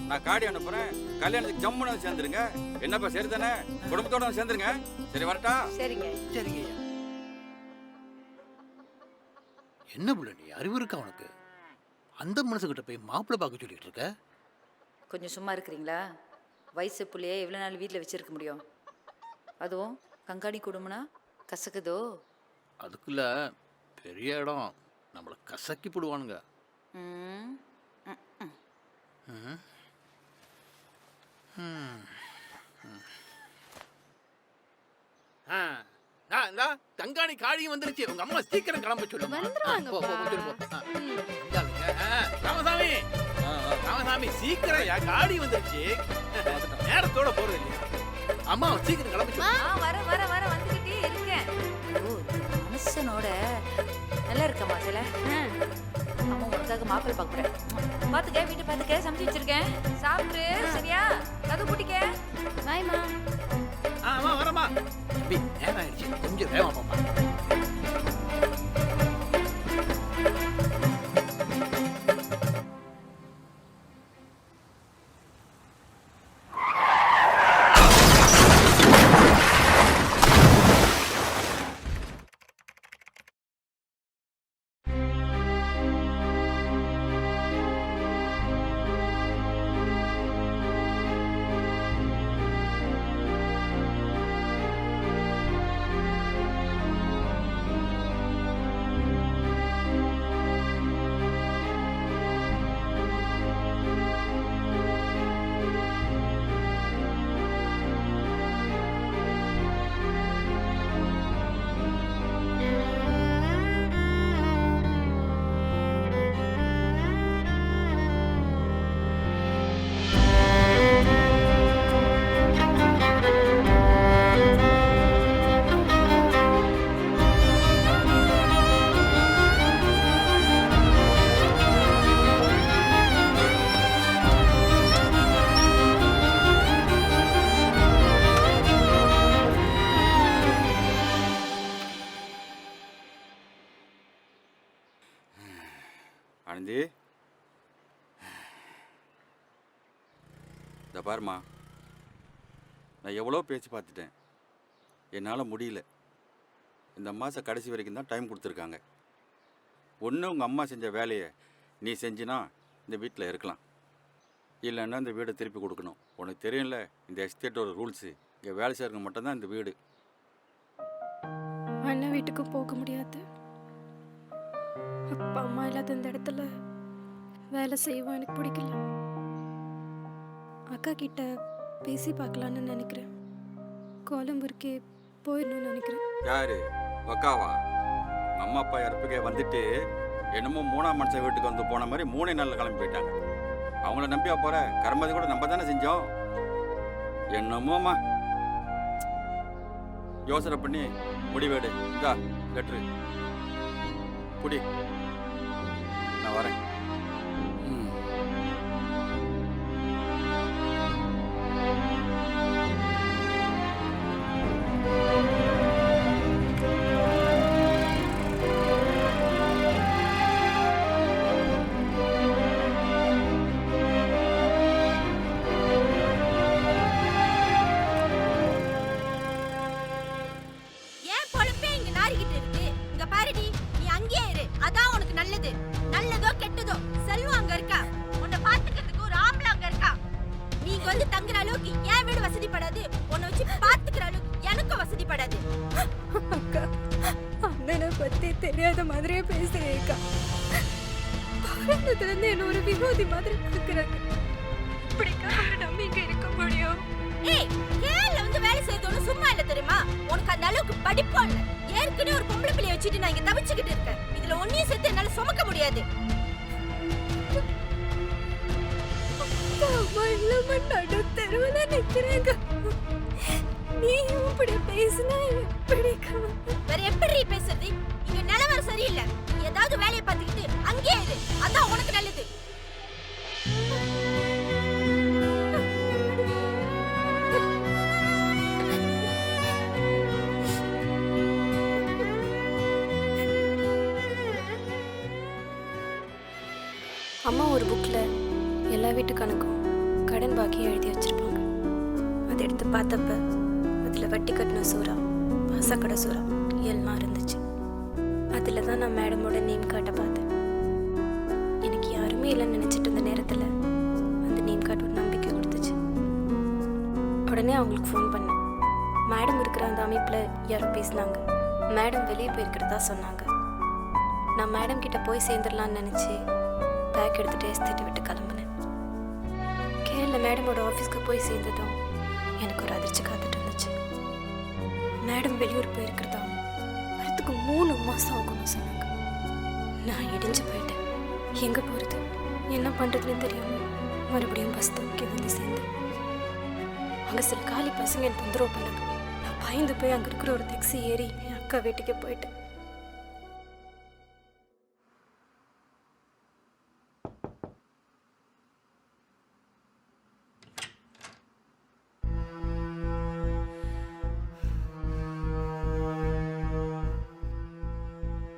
நான் காடி அனுப்புறேன், கல்யாணத்துக்கு ஜம்முன்னு சேர்ந்துருங்க. என்னப்பா சரிதானே? குடும்பத்தோட சேர்ந்துருங்க. சரி, வரட்டா? சரிங்க. சரிங்க ஐயா. என்ன பிள்ளை நீ அறிவு இருக்கா உனக்கு? அந்த மனசுக்கிட்ட போய் மாப்பிள்ளை பார்க்க சொல்லிட்டு இருக்க. கொஞ்சம் சும்மா இருக்கிறீங்களா? வயசு புள்ளைய எவ்வளோ நாள் வீட்டில் வச்சிருக்க முடியும்? அதுவும் கங்காணி குடும்பம்னா கசக்குதோ? அதுக்குள்ள பெரிய இடம், நம்மளை கசக்கி போடுவானுங்க. ம், ம், ம். ம். ம். கங்காணி காளியும் வந்துருச்சு. உங்க அம்மா சீக்கிரம் கிளம்ப சொல்லுங்க. ராமசாமி, ராமசாமி சீக்கிரம், காடி வந்துருச்சு. நேரத்தோட போறது இல்லையா? அம்மா சீக்கிரம் கிளம்ப சொல்லுங்க. வர வர வர வந்துகிட்டே இருக்கேன். ஓ, மனுஷனோட நல்லா இருக்கமா சில. அம்மா உனக்காக மாப்பிள்ளை பார்க்க போறேன். பாத்துக்க, வீட்டை பாத்துக்க, சமைச்சு வச்சிருக்கேன், சாப்பிட்டு சரியா? கதை கூட்டிக்க. பாய்மா. ஆமா வரமா. தம்பி நேரம் ஆயிடுச்சு, கொஞ்சம் வேகமா போமா. ஆனந்தி, இந்த பாருமா, நான் எவ்வளோ பேச்சு பார்த்துட்டேன், என்னால் முடியல. இந்த மாதம் கடைசி வரைக்கும் தான் டைம் கொடுத்துருக்காங்க. ஒன்று உங்கள் அம்மா செஞ்ச வேலையை நீ செஞ்சினா இந்த வீட்டில் இருக்கலாம், இல்லைன்னா இந்த வீடை திருப்பி கொடுக்கணும். உனக்கு தெரியும்ல இந்த எஸ்டேட்டோட ரூல்ஸு. இங்கே வேலை செய்கிறவங்க மட்டும்தான் இந்த வீடு. அண்ணன் வீட்டுக்கு போக முடியாது. அப்பா அம்மா இல்லாத இந்த இடத்துல வேலை செய்வோம் எனக்கு பிடிக்கல. அக்கா கிட்ட பேசி பார்க்கலான்னு நினைக்கிறேன். கோலம்பூருக்கே போயிடணும்னு நினைக்கிறேன். யாரு அக்காவா? அம்மா அப்பா இறப்புக்கே வந்துட்டு என்னமோ 3ஆம் மனுஷன் வீட்டுக்கு வந்து போன மாதிரி 3 நாளில் கிளம்பி போயிட்டாங்க. அவங்கள நம்பியா போற? கர்மதி கூட நம்ம தானே செஞ்சோம். என்னமோம்மா யோசனை பண்ணி முடிவேடு. இந்தா லெட்ரு குடி, நான் வரேன். ஏன் பொழப்பே இங்க நாரிக்கிட்டு இருக்கு? இங்க பாருடி, நீ அங்கேயே இரு. அதான் உனக்கு நல்லது. நல்லதோ கெட்டதோ செல்வம் அங்க இருக்கா, உன்னை பாத்துக்கிறதுக்கு ஒரு ஆம்பளை அங்க இருக்கா. நீ இங்க வந்து தங்குற அளவுக்கு என் வீடு வசதிப்படாது. உன்னை வச்சு பாத்துக்கிற அளவுக்கு எனக்கும் வசதிப்படாது. அக்கா, அண்ணனை பத்தி தெரியாத மாதிரியே பேசுறேக்கா. பிறந்ததுல இருந்து என்ன ஒரு விரோதி மாதிரி பார்க்கறாங்க. இப்படிக்கா நம்பி இங்க இருக்க முடியும்? ஏய், கேள்ல வந்து வேலை செய்யறதோட சும்மா இல்ல தெரியுமா? உனக்கு அந்த அளவுக்கு படிப்பும் இல்ல. ஏற்கனவே ஒரு பொம்பளை பிள்ளைய வச்சுட்டு நான் இங்க தவிச்சுக்கிட்டு இருக்கேன். இதுல ஒன்னையும் சேர்த்து என்னால சுமக்க முடியாது. அம்மா இல்லாம நடு தெருவுல நிக்கிறேங்க. நீயும் இப்படி பேசினா எப்படிக்கா? வேற எப்படி பேசுறது? இங்க நிலவரம் சரியில்லை. ஏதாவது வேலையை பார்த்துக்கிட்டு அங்கேயே இரு. அதான் உனக்கு நல்லது. அம்மா ஒரு புக்ல எல்லா வீட்டு கணக்கும் கடன் பாக்கியும் எழுதி வச்சிருப்பாங்க. அதை எடுத்து பார்த்தப்ப அதில் வட்டி கட்டின சூறா, பாசக்கடை சூறா எல்லாம் இருந்துச்சு. அதில் தான் நான் மேடமோட நேம் கார்டை பார்த்தேன். எனக்கு யாருமே இல்லைன்னு நினச்சிட்டு இருந்த நேரத்தில் அந்த நேம் கார்டு ஒரு நம்பிக்கை கொடுத்துச்சு. உடனே அவங்களுக்கு ஃபோன் பண்ணேன். மேடம் இருக்கிற அந்த அமைப்பில் யாரோ பேசினாங்க. மேடம் வெளியே போயிருக்கிறதா சொன்னாங்க. நான் மேடம் கிட்ட போய் சேர்ந்துடலான்னு நினச்சி பேக் எடுத்துகிட்டு எஸ்டேட்டை விட்டு கிளம்புனேன். கேரள மேடமோட ஆஃபீஸ்க்கு போய் சேர்ந்ததும் எனக்கு ஒரு அதிர்ச்சி காத்துட்டு இருந்துச்சு. மேடம் வெளியூர் போயிருக்கிறதா வரத்துக்கு 3 மாதம் ஆகும்னு சொன்னாங்க. நான் இடிஞ்சு போயிட்டேன். எங்கே போகிறது, என்ன பண்ணுறதுன்னு தெரியாமல் மறுபடியும் பஸ் தூக்கி வந்து சேர்ந்தேன். அங்கே சில காலி பசங்க எனக்கு தொந்தரவு பண்ணாங்க. நான் பயந்து போய் அங்கே இருக்கிற ஒரு டாக்ஸி ஏறி என் அக்கா வீட்டுக்கே போயிட்டேன்.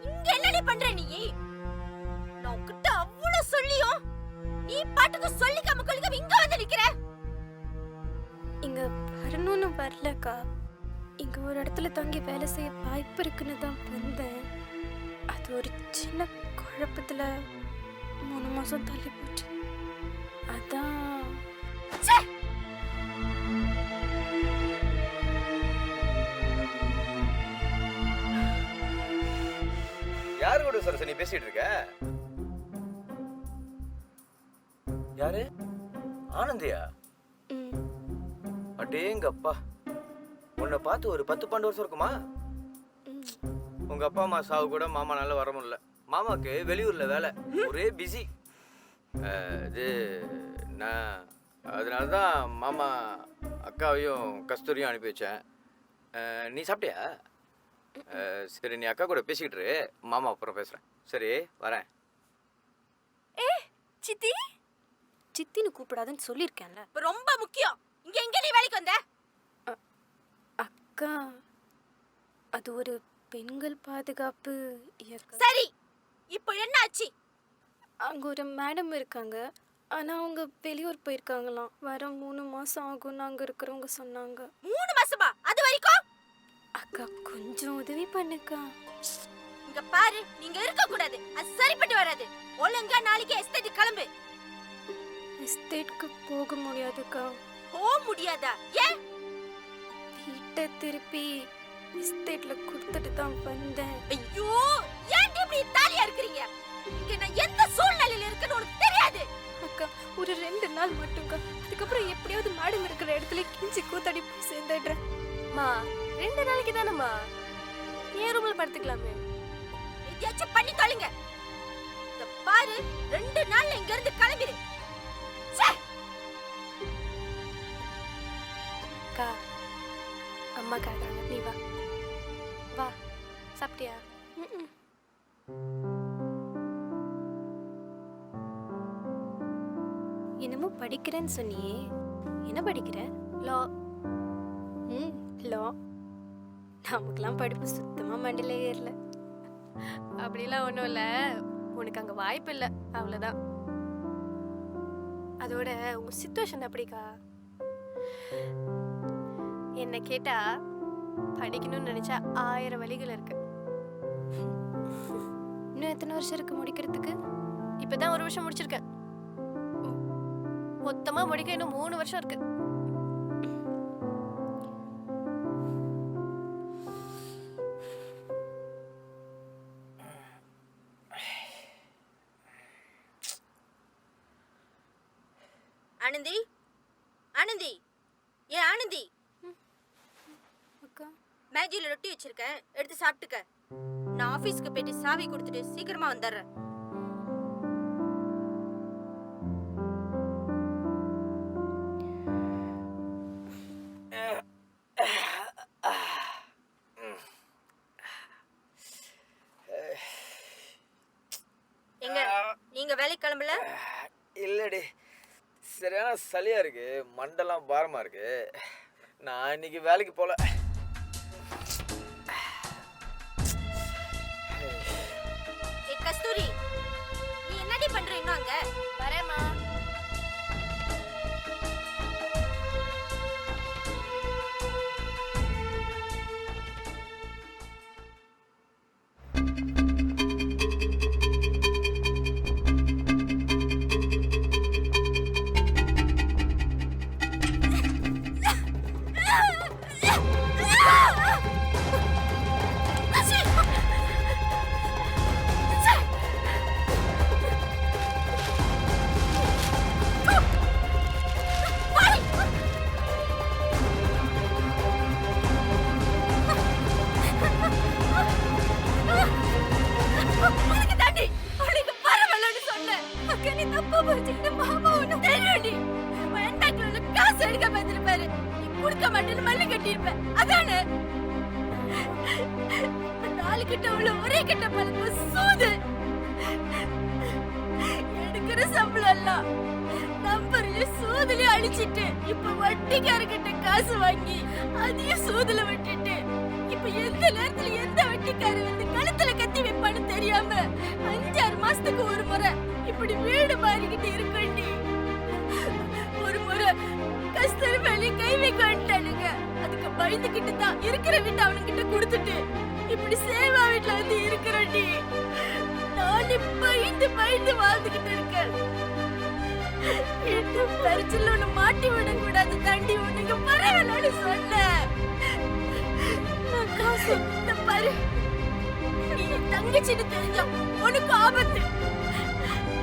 இங்க என்னடி பண்ற நீ? நான் உன்கிட்ட அவ்வளவு சொல்லியும் நீ பாட்டுக்கு சொல்லிக்காம கொள்ளிக்காம இங்க வந்து நிக்கிற. இங்க வரணும்னு வரலக்கா. இங்க ஒரு இடத்துல தங்கி வேலை செய்ய வாய்ப்பு இருக்குன்னு தான் வந்தேன். அது ஒரு சின்ன குழப்பத்துல 3 மாசம் தள்ளி போச்சு. அதான் யாரு கூட சரசு நீ பேசிட்டு இருக்க? யாரு? ஆனந்தியா? அடேங்கப்பா, உன்னை பார்த்து ஒரு 10-12 வருஷம் இருக்குமா? உங்க அப்பா அம்மா சாவு கூட மாமானால வர முடியல. மாமாக்கு வெளியூர்ல வேலை, ஒரே பிஸி. இது நான் அதனால தான் மாமா அக்காவையும் கஸ்தூரியும் அனுப்பி வச்சேன். நீ சாப்பிட்டியா? சரி, நீ அக்கா கூட பேசிக்கிட்டு இரு. மாமா அப்புறம் பேசுறேன். சரி, வரேன். சித்தி, சித்தின்னு கூப்பிடாதுன்னு சொல்லியிருக்கேன்ல. ரொம்ப முக்கியம். இங்க எங்க நீ வேலைக்கு வந்த? அக்கா, அது ஒரு பெண்கள் பாதுகாப்பு இயக்கம். சரி, இப்போ என்ன ஆச்சு? அங்க ஒரு மேடம் இருக்காங்க. ஆனா அவங்க வெளியூர் போயிருக்காங்களாம். வர 3 மாசம் ஆகும்னு அங்க இருக்கிறவங்க சொன்னாங்க. 3 மாசமா? அது வரைக்கும் அக்கா கொஞ்சம் உதவி பண்ணுக்கா. இங்க பாரு, நீங்க இருக்க கூடாது. அது சரிப்பட்டு வராது. ஒழுங்கா நாளைக்கு எஸ்டேட் கிளம்பு. எஸ்டேட்க்கு போக முடியாதுக்கா. போக முடியாதா? ஏன்? வீட்டை திருப்பி எஸ்டேட்ல கொடுத்துட்டு தான் வந்தேன். ஐயோ, ஏன் இப்படி தாலியா இருக்கீங்க? இங்க நான் எந்த சூழ்நிலையில இருக்கேன்னு உனக்கு தெரியாது. அக்கா ஒரு 2 நாள் மட்டும்க்கா, அதுக்கப்புறம் எப்படியாவது மேடம் இருக்கிற இடத்துல கிஞ்சி கூத்தாடி போய் சேர்ந்துடுறேன். மா 2 நாளைக்கு தானம்மா, ஏன் ரூம்ல படுத்துக்கலாமே. எதையாச்சும் பண்ணி தொலைங்க. இந்த பாரு 2 நாள்ல இங்க இருந்து கிளம்பிடு. ச்சே. அக்கா அம்மா கேட்குறாங்க, நீ வா வா. சாப்பிட்டியா? என்னமோ படிக்கிறேன்னு சொன்னியே, என்ன படிக்கிற? லா. லா. நமக்குலாம் படிப்பு சுத்தமாக மண்டிலே ஏறல. அப்படிலாம் ஒன்றும் இல்லை, உனக்கு அங்கே வாய்ப்பு இல்லை, அவ்வளோதான். அதோட உங்கள் சிச்சுவேஷன் அப்படிக்கா? என்ன கேட்டா படிக்கணும்னு நினைச்சா 1000 வழிகள் இருக்கு. இன்னும் எத்தனை வருஷம் இருக்கு முடிக்கிறதுக்கு? இப்பதான் 1 வருஷம் முடிச்சிருக்கேன். மொத்தமா முடிக்க இன்னும் 3 வருஷம் இருக்கு. ஆனந்தி, ஆனந்தி, ஏ ஆனந்தி. அக்கா மேஜில ரொட்டி வச்சிருக்கேன், எடுத்து சாப்பிட்டுக்க. நான் ஆபீஸ்க்கு போயிட்டு சாவி கொடுத்துட்டு சீக்கிரமா வந்துடுறேன். எங்க நீங்க வேலைக்கு கிளம்பல? இல்லடி, சரியான சளியா இருக்கு, மண்டெல்லாம் பாரமா இருக்கு. நான் இன்னைக்கு வேலைக்கு போல. ஏ கஸ்தூரி, நீ என்னடி பண்ற இன்னும் அங்க? வரேம்மா. உனக்கு தாண்டி அவளுக்கு பரவாயில்லன்னு சொன்னேன். அக்கா நீ தப்பா புரிஞ்சுக்கிட்ட. மாமா ஒண்ணு தெரியும்டி. என் பேக்ல உள்ள காசு எடுக்க பார்த்திருப்பாரு. நீ கொடுக்க மாட்டேன்னு மல்லு கட்டியிருப்ப, அதானே? அந்த ஆளுகிட்ட உள்ள ஒரே கெட்ட பழப்பு சூது. எடுக்கிற சம்பளம் எல்லாம் நம்பர்லயும் சூதுலயும் அழிச்சிட்டு, இப்ப வட்டிக்காரர்கிட்ட காசு வாங்கி அதையும் சூதுல விட்டுட்டு, இப்ப எந்த நேரத்துல எந்த வட்டிக்கார வந்து கழுத்துல கத்தி வைப்பான்னு தெரியாம 5-6 மாசத்துக்கு ஒரு முறை இப்படி வீடு மாறிக்கிட்டு இருக்கண்டி. ஒரு முறை கஸ்தூரி மேலே கை வைக்க வந்துட்டானுங்க. அதுக்கு பயந்துகிட்டு தான் இருக்கிற வீட்டை அவனுங்கிட்ட கொடுத்துட்டு இப்படி சேவா வீட்டுல வந்து இருக்கிறண்டி. நானே பயந்து பயந்து வாழ்ந்துகிட்டு இருக்கேன். இந்த பரிச்சல ஒண்ணு மாட்டி விடக்கூடாது தாண்டி உனக்கு பரவாயில்லன்னு சொன்னேன். காசு இந்த பாரு, நீ தங்கச்சின்னு தெரிஞ்சா உனக்கு ஆபத்து.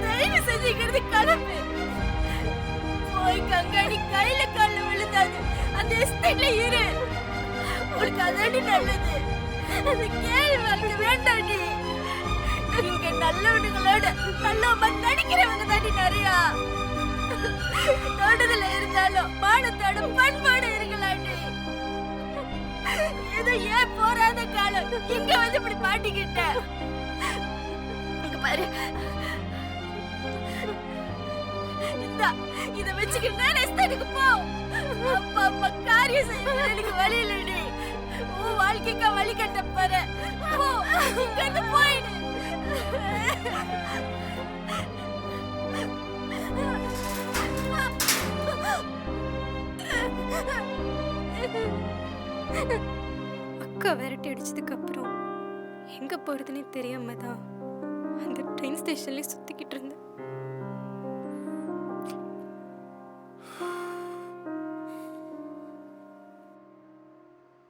தயவு செஞ்சுக்கிறது கிளம்பு. போய் கங்காணி கையில கால விழுந்தாது அந்த எஸ்டேட்ல இரு. உனக்கு அதாடி நல்லது. அந்த கேள்வி வாழ்க்கை வேண்டாண்டி. இங்க நல்லவனுங்களோட நல்லவமா நடிக்கிறவங்க தாண்டி நிறையா. தோட்டத்துல இருந்தாலும் மானத்தோட பண்பாடு இருக்கலாண்டி. ஏதோ ஏன் போறாத காலம் இங்க வந்து இப்படி மாட்டிக்கிட்ட. இங்க பாரு, இத வச்சுக்கிட்டு ரெஸ்டாரண்ட்டுக்கு போ. அப்பா அப்பா காரியம் செய்ய எனக்கு வழி இல்லடி. உன் வாழ்க்கைக்கா வழி கட்ட பாரு. போ, இங்க இருந்து போயிடு. அக்கா விரட்டி அடிச்சதுக்கு அப்புறம் எங்க போறதுன்னே தெரியாம தான் அந்த ட்ரெயின் ஸ்டேஷன்ல சுத்திக்கிட்டு இருந்தேன்.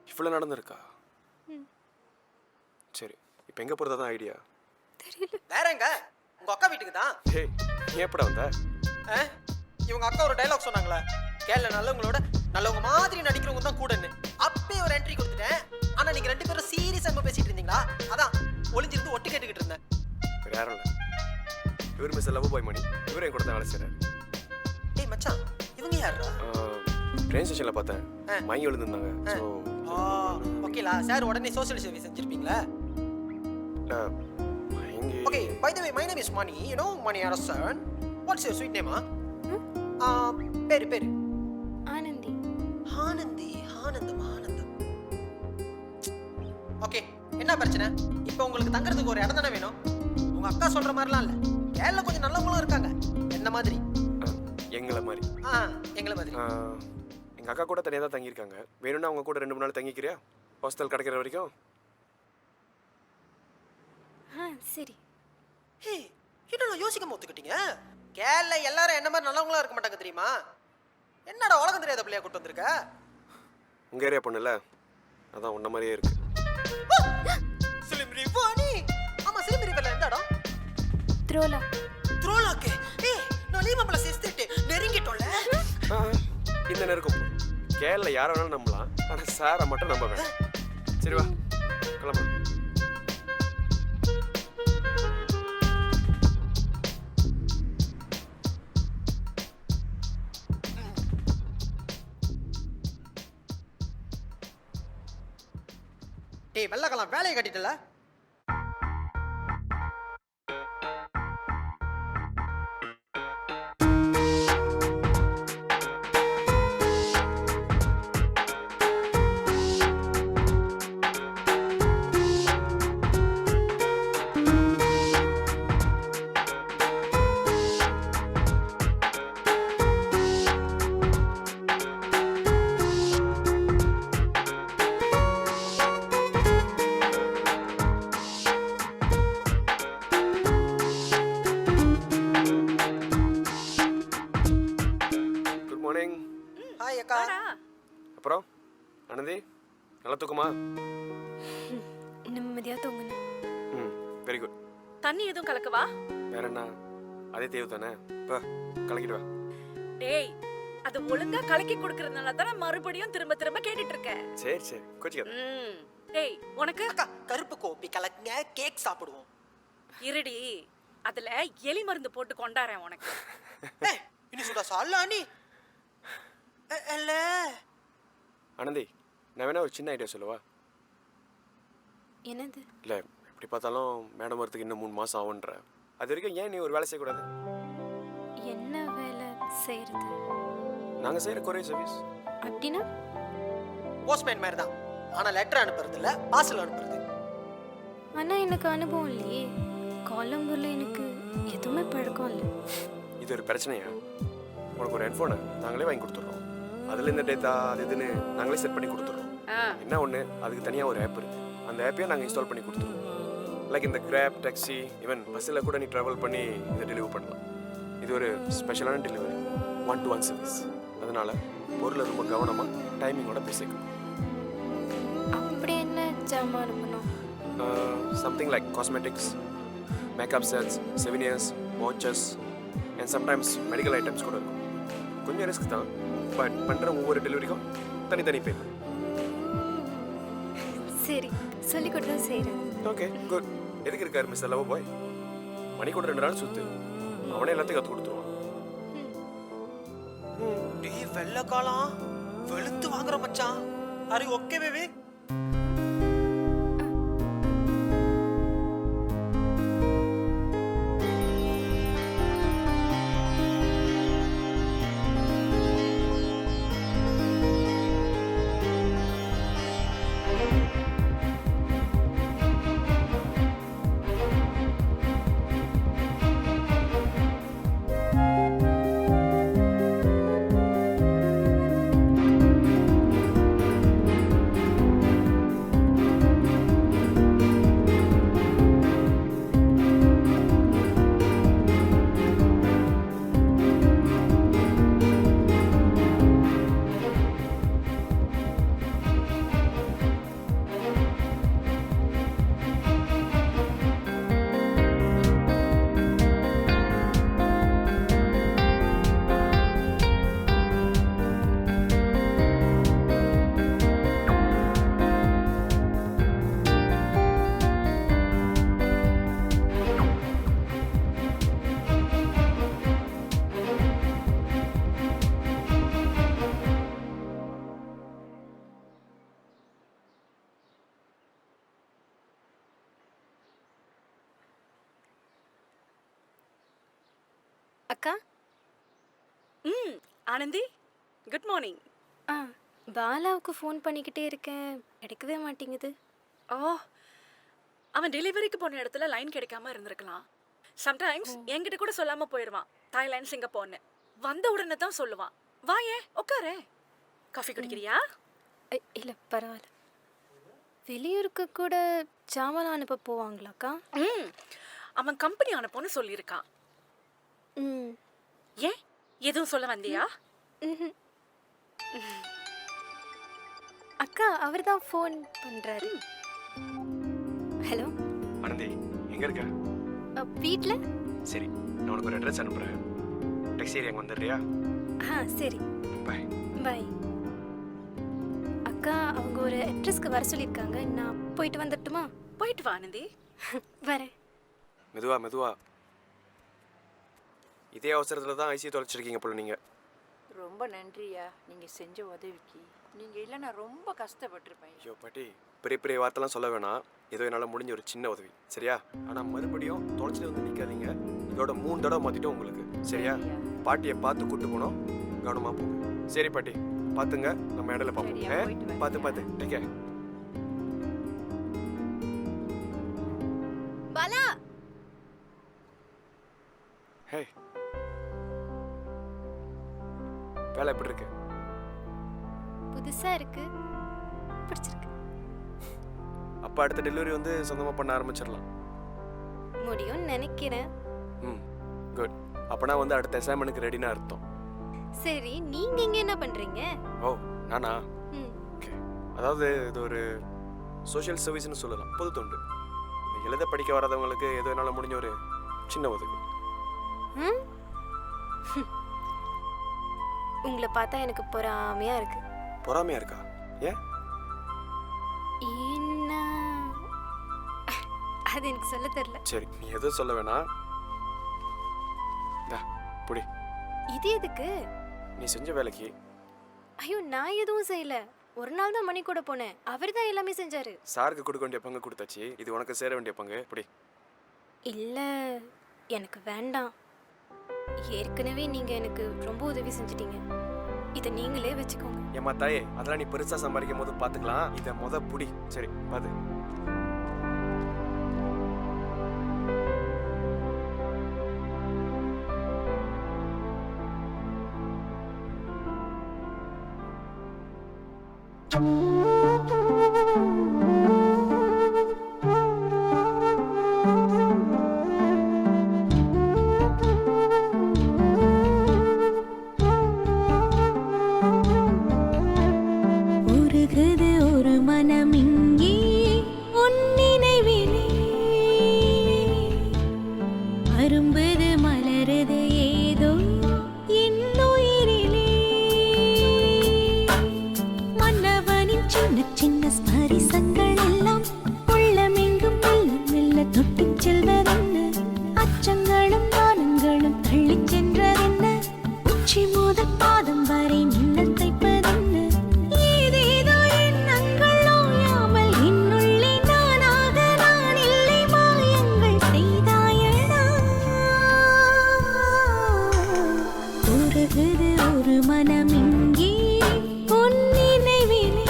இவ்வளோ நடந்திருக்கா? சரி, இப்போ எங்கே போகிறதா தான் ஐடியா? தெரியல. வேறங்க உங்க அக்கா வீட்டுக்கு தான். டேய் நீ எப்படா வந்த? இவங்க அக்கா ஒரு டைலாக் சொன்னாங்களே, கேரள நல்லவங்களோட நல்லவங்க மாதிரி நடிக்கிறவங்க தான் கூடன்னு. அப்பயே ஒரு என்ட்ரி கொடுத்துட்டேன். ஆனா நீங்க ரெண்டு பேரும் சீரியஸா பேசிட்டு இருந்தீங்களா? அதான் ஒளிஞ்சிருந்து ஒட்டு கேட்டுக்கிட்டு இருந்தேன். வேற யாரும் இல்லை, இவர் மிஸ் லவ் பாய் மணி. இவரே கூட தான் வேலை செய்கிறார். டேய் மச்சான், இவங்க யாரா? ட்ரெயின் ஸ்டேஷனில் பார்த்தேன், மயங்கி விழுந்துருந்தாங்க. ஸோ ஓகேலா சார், உடனே சோஷியல் சர்வீஸ் செஞ்சிருப்பீங்களா? மயங்கி. Okay, by the way my name is Mani. You know Mani Arasan. What's your sweet நேமா? பேரு ஆனந்தி. ஆனந்தி. ஆனந்தம். ஓகே, என்ன பிரச்சனை? இப்போ உங்களுக்கு தங்குறதுக்கு ஒரு இடம் தானே வேணும்? உங்க அக்கா சொல்ற மாதிரிலாம் இல்ல, கேரளா கொஞ்சம் நல்லவங்களும் இருக்காங்க. என்ன மாதிரி? எங்களை மாதிரி. எங்களை மாதிரி. எங்கள் அக்கா கூட தனியாக தான் தங்கியிருக்காங்க. வேணும்னா அவங்க கூட 2-3 நாள் தங்கிக்கிறியா? ஹாஸ்டல் கிடைக்கிற வரைக்கும். சரி. ஹே, என்ன யோசிக்காம ஒத்துக்கிட்டீங்க? கேரளா எல்லாரும் என்ன மாதிரி நல்லவங்களா இருக்க மாட்டாங்க தெரியுமா? என்னடா உலகம் தெரியாத பிள்ளையா கூட்டு வந்திருக்க? உங்கள் ஏரியா பொண்ணுல, அதான் உன்ன மாதிரியே இருக்கு. சிலிம் ரிவானி. ஆமா, சிலிம் ரிவர்ல எந்த இடம்? த்ரோலாக்கு. நான் லீமம்பல சிஸ்டேட் நெருங்கிட்டோம்ல. இந்த நெருக்கம் கேரளா யாரை வேணாலும் நம்பலாம், ஆனால் சாரை மட்டும் நம்ப வேணாம். சரி வா கிளம்பு. டேய் வெள்ளக்கலாம், வேலையை கட்டிட்டல? ஹாய் அக்கா. அப்புறம் ஆனந்தி, நல்லா தூக்குமா? நிம்மதியாக தூங்குனேன். Very good. தண்ணி எதுவும் கலக்கவா? வேற என்ன, அதே தேவை தானே. இப்போ கலக்கிட்டு வா. டேய், அது ஒழுங்கா கலக்கி கொடுக்கறதுனால தான மறுபடியும் திரும்ப திரும்ப கேட்டுட்டு இருக்க. சரி கோச்சிக்காத. டேய், உனக்கு அக்கா கருப்பு கோப்பி கலக்குங்க, கேக் சாப்பிடுவோம். இருடி, அதுல எலி மருந்து போட்டு கொண்டாறேன் உனக்கு. இனி சுடா சாலா நீ. இல்ல ஆனந்தி, நான் வேணா ஒரு சின்ன ஐடியா சொல்லவா? என்னது? இல்லை, எப்படி பார்த்தாலும் மேடம் வரதுக்கு இன்னும் 3 மாதம் ஆகுன்ற. அது வரைக்கும் ஏன் நீ ஒரு வேலை செய்யக்கூடாது? என்ன வேலை செய்யறது? நாங்கள் செய்கிற கொரியர் சர்வீஸ். அப்படின்னா போஸ்ட்மேன் மாதிரி தான், ஆனால் லெட்டர் அனுப்புறது இல்லை, பார்சல் அனுப்புறது. ஆனால் எனக்கு அனுபவம் இல்லையே. கொலம்பூரில் எனக்கு எதுவுமே பழக்கம் இல்லை. இது ஒரு பிரச்சனையா? உனக்கு ஒரு ஹெட்ஃபோனை நாங்களே வாங்கி கொடுத்துட்றோம். அதில் இந்த டேட்டா அது இதுன்னு நாங்களே செட் பண்ணி கொடுத்துட்றோம். என்ன ஒன்று, அதுக்கு தனியாக ஒரு ஆப் இருக்குது. அந்த ஆப்பையே நாங்கள் இன்ஸ்டால் பண்ணி கொடுத்துருவோம். லைக் இந்த கிராப், டாக்ஸி, ஈவன் பஸ்ஸில் கூட நீ ட்ராவல் பண்ணி இதை டெலிவர் பண்ணலாம். இது ஒரு ஸ்பெஷலான டெலிவரி, 1-to-1 சர்வீஸ். அதனால் பொருளை ரொம்ப கவனமாக டைமிங்கோட பேசிக்கணும். அப்படி என்ன ஜாமான் அனுப்பணும்? Something like cosmetics, makeup sets, souvenirs, watches and sometimes medical items கூட இருக்கும். கொஞ்சம் ரிஸ்க் தான், பட் பண்ணுற ஒவ்வொரு டெலிவரிக்கும் தனித்தனி பேமெண்ட். சரி, சொல்லி கொடுத்தா செய்கிறேன். Okay good. எதுக்கு இருக்காரு மிஸ்டர் லவ் பாய்? மணி கூட 2 நாள் சுத்து, அவனே எல்லாத்தையும் கற்றுக் கொடுத்துருவான். டேய் வெள்ள காலம் வெளுத்து வாங்குற மச்சான். அரே ஓகே பேபி. அக்கா. Anandhi, good morning. ஆ, பாலாவுக்கு ஃபோன் பண்ணிக்கிட்டே இருக்கேன், கிடைக்கவே மாட்டேங்குது. ஓ, அவன் டெலிவரிக்கு போன இடத்துல லைன் கிடைக்காம இருந்திருக்கலாம். சம்டைம்ஸ் என்கிட்ட கூட சொல்லாம போயிடுவான். தாய்லாந்து, சிங்கப்பூர்னு வந்த உடனே தான் சொல்லுவான். வாயே, உட்காரு. காஃபி குடிக்கிறியா? இல்லை, பரவாயில்ல. வெளியூருக்கு கூட ஜாமான் அனுப்ப போவாங்களாக்கா? அவன் கம்பெனி அனுப்போன்னு சொல்லியிருக்கான். ஏன், எதுவும் சொல்ல வந்தியா? அக்கா, அவர் தான் ஃபோன் பண்ணுறாரு. ஹலோ ஆனந்தி, எங்க இருக்க? வீட்டில். சரி, நான் உனக்கு ஒரு அட்ரஸ் அனுப்புறேன். டாக்ஸி ஏரியா அங்கே வந்துடுறியா? சரி, பாய். பாய். அக்கா, அவங்க ஒரு அட்ரஸ்க்கு வர சொல்லியிருக்காங்க. நான் போயிட்டு வந்துட்டுமா? போயிட்டு வா ஆனந்தி. வரேன். மெதுவா மெதுவா. இதே அவசரத்தில் தான் ஐசி தொலைச்சிருக்கீங்க போல நீங்கள். ரொம்ப நன்றியா நீங்கள் செஞ்ச உதவிக்கு. நீங்கள் இல்லைன்னா ரொம்ப கஷ்டப்பட்டிருப்பேன். ஐயோ பாட்டி, பெரிய பெரிய வார்த்தைலாம் சொல்ல வேணாம். ஏதோ என்னால் முடிஞ்ச ஒரு சின்ன உதவி, சரியா? ஆனால் மறுபடியும் தொலைச்சிட்டு வந்து நிற்காதீங்க. இதோட 3 தடவை மாற்றிட்டோம் உங்களுக்கு, சரியா? பாட்டியை பார்த்து கூட்டு போனோம், கவனமாக போங்க. சரி பாட்டி, பார்த்துங்க, நம்ம இடையில பார்ப்போம். பார்த்து பார்த்து டேக் கேர். பாலா, ஹே, வேலை எப்படி இருக்கு? புதுசாக இருக்கு, பிடிச்சிருக்கு. அப்போ அடுத்த டெலிவரி வந்து சொந்தமாக பண்ண ஆரம்பிச்சிடலாம். முடியும்னு நினைக்கிறேன். குட். அப்போனா வந்து அடுத்த அசைன்மெண்ட்டுக்கு ரெடினா அர்த்தம். சரி, நீங்கள் இங்கே என்ன பண்ணுறீங்க? ஓ, நானா? ஓகே. அதாவது இது ஒரு சோஷியல் சர்வீஸ்னு சொல்லலாம், பொது தொண்டு. இந்த எழுத படிக்க வராதவங்களுக்கு ஏதோ என்னால் முடிஞ்ச ஒரு சின்ன உதவி. உங்களை பார்த்தா எனக்கு பொறாமையாக இருக்கு. பொறாமையா இருக்கா? ஏன்? ஏன்னா அது எனக்கு சொல்ல தெரியல. சரி, நீ எதுவும் சொல்ல வேணாம். புடி. இது எதுக்கு? நீ செஞ்ச வேலைக்கு. ஐயோ, நான் எதுவும் செய்யல. ஒரு நாள் தான் மணி கூட போனேன், அவர் தான் எல்லாமே செஞ்சாரு. சாருக்கு கொடுக்க வேண்டிய பங்கு கொடுத்தாச்சு, இது உனக்கு சேர வேண்டிய பங்கு. புடி. இல்லை, எனக்கு வேண்டாம். ஏற்கனவே நீங்கள் எனக்கு ரொம்ப உதவி செஞ்சிட்டீங்க, இதை நீங்களே வச்சுக்கோங்க. ஏமா தாயே, அதெல்லாம் நீ பெருசா சம்பாதிக்கும் போது பார்த்துக்கலாம். இதை புடி. சரி, பாத்து. ஒரு மனம் இங்கே உன் நினைவிலே அரும்புது மலருது ஏதோ என் உயிரிலே. மன்னவனின் சின்ன சின்ன ஸ்பரிசங்கள் எல்லாம் உள்ளமெங்கும் மெல்ல மெல்ல தொட்டிச் செல்வதென்ன? அச்சங்களும் நாணங்களும் தள்ளிச் சென்றதென்ன? உச்சி முதல் பாதம் வரை மின்னல் தைப்பதென்ன? ஏதேதோ எண்ணங்கள் ஓயாமல் என்னுள்ளே நானாக நான் இல்லை மாயங்கள் செய்தாயடா. உருகுது ஒரு மனம் இங்கே உன் நினைவிலே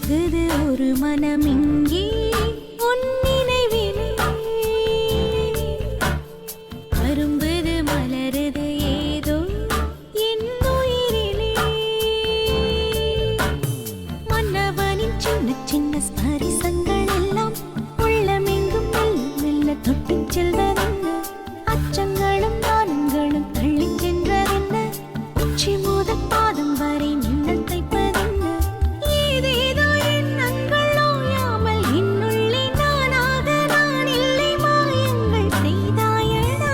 உருகுது ஒரு மனம் இங்கே உன் நினைவிலே அரும்புது மலருது ஏதோ என் உயிரிலே மன்னவனின் சின்ன சின்ன ஸ்பரிசங்கள் எல்லாம் உள்ளமெங்கும் மெல்ல மெல்ல தொட்டுச் செல்வதென்ன அச்சங்களும் நாணங்களும் தள்ளிச் சென்றதென்ன உச்சி முதல் பாதம் வரை நிழல் தைப்பதென்ன ஏதேதோ எண்ணங்கள் ஓயாமல் என்னுள்ளே நானாக நான் இல்லை மாயங்கள் செய்தாயடா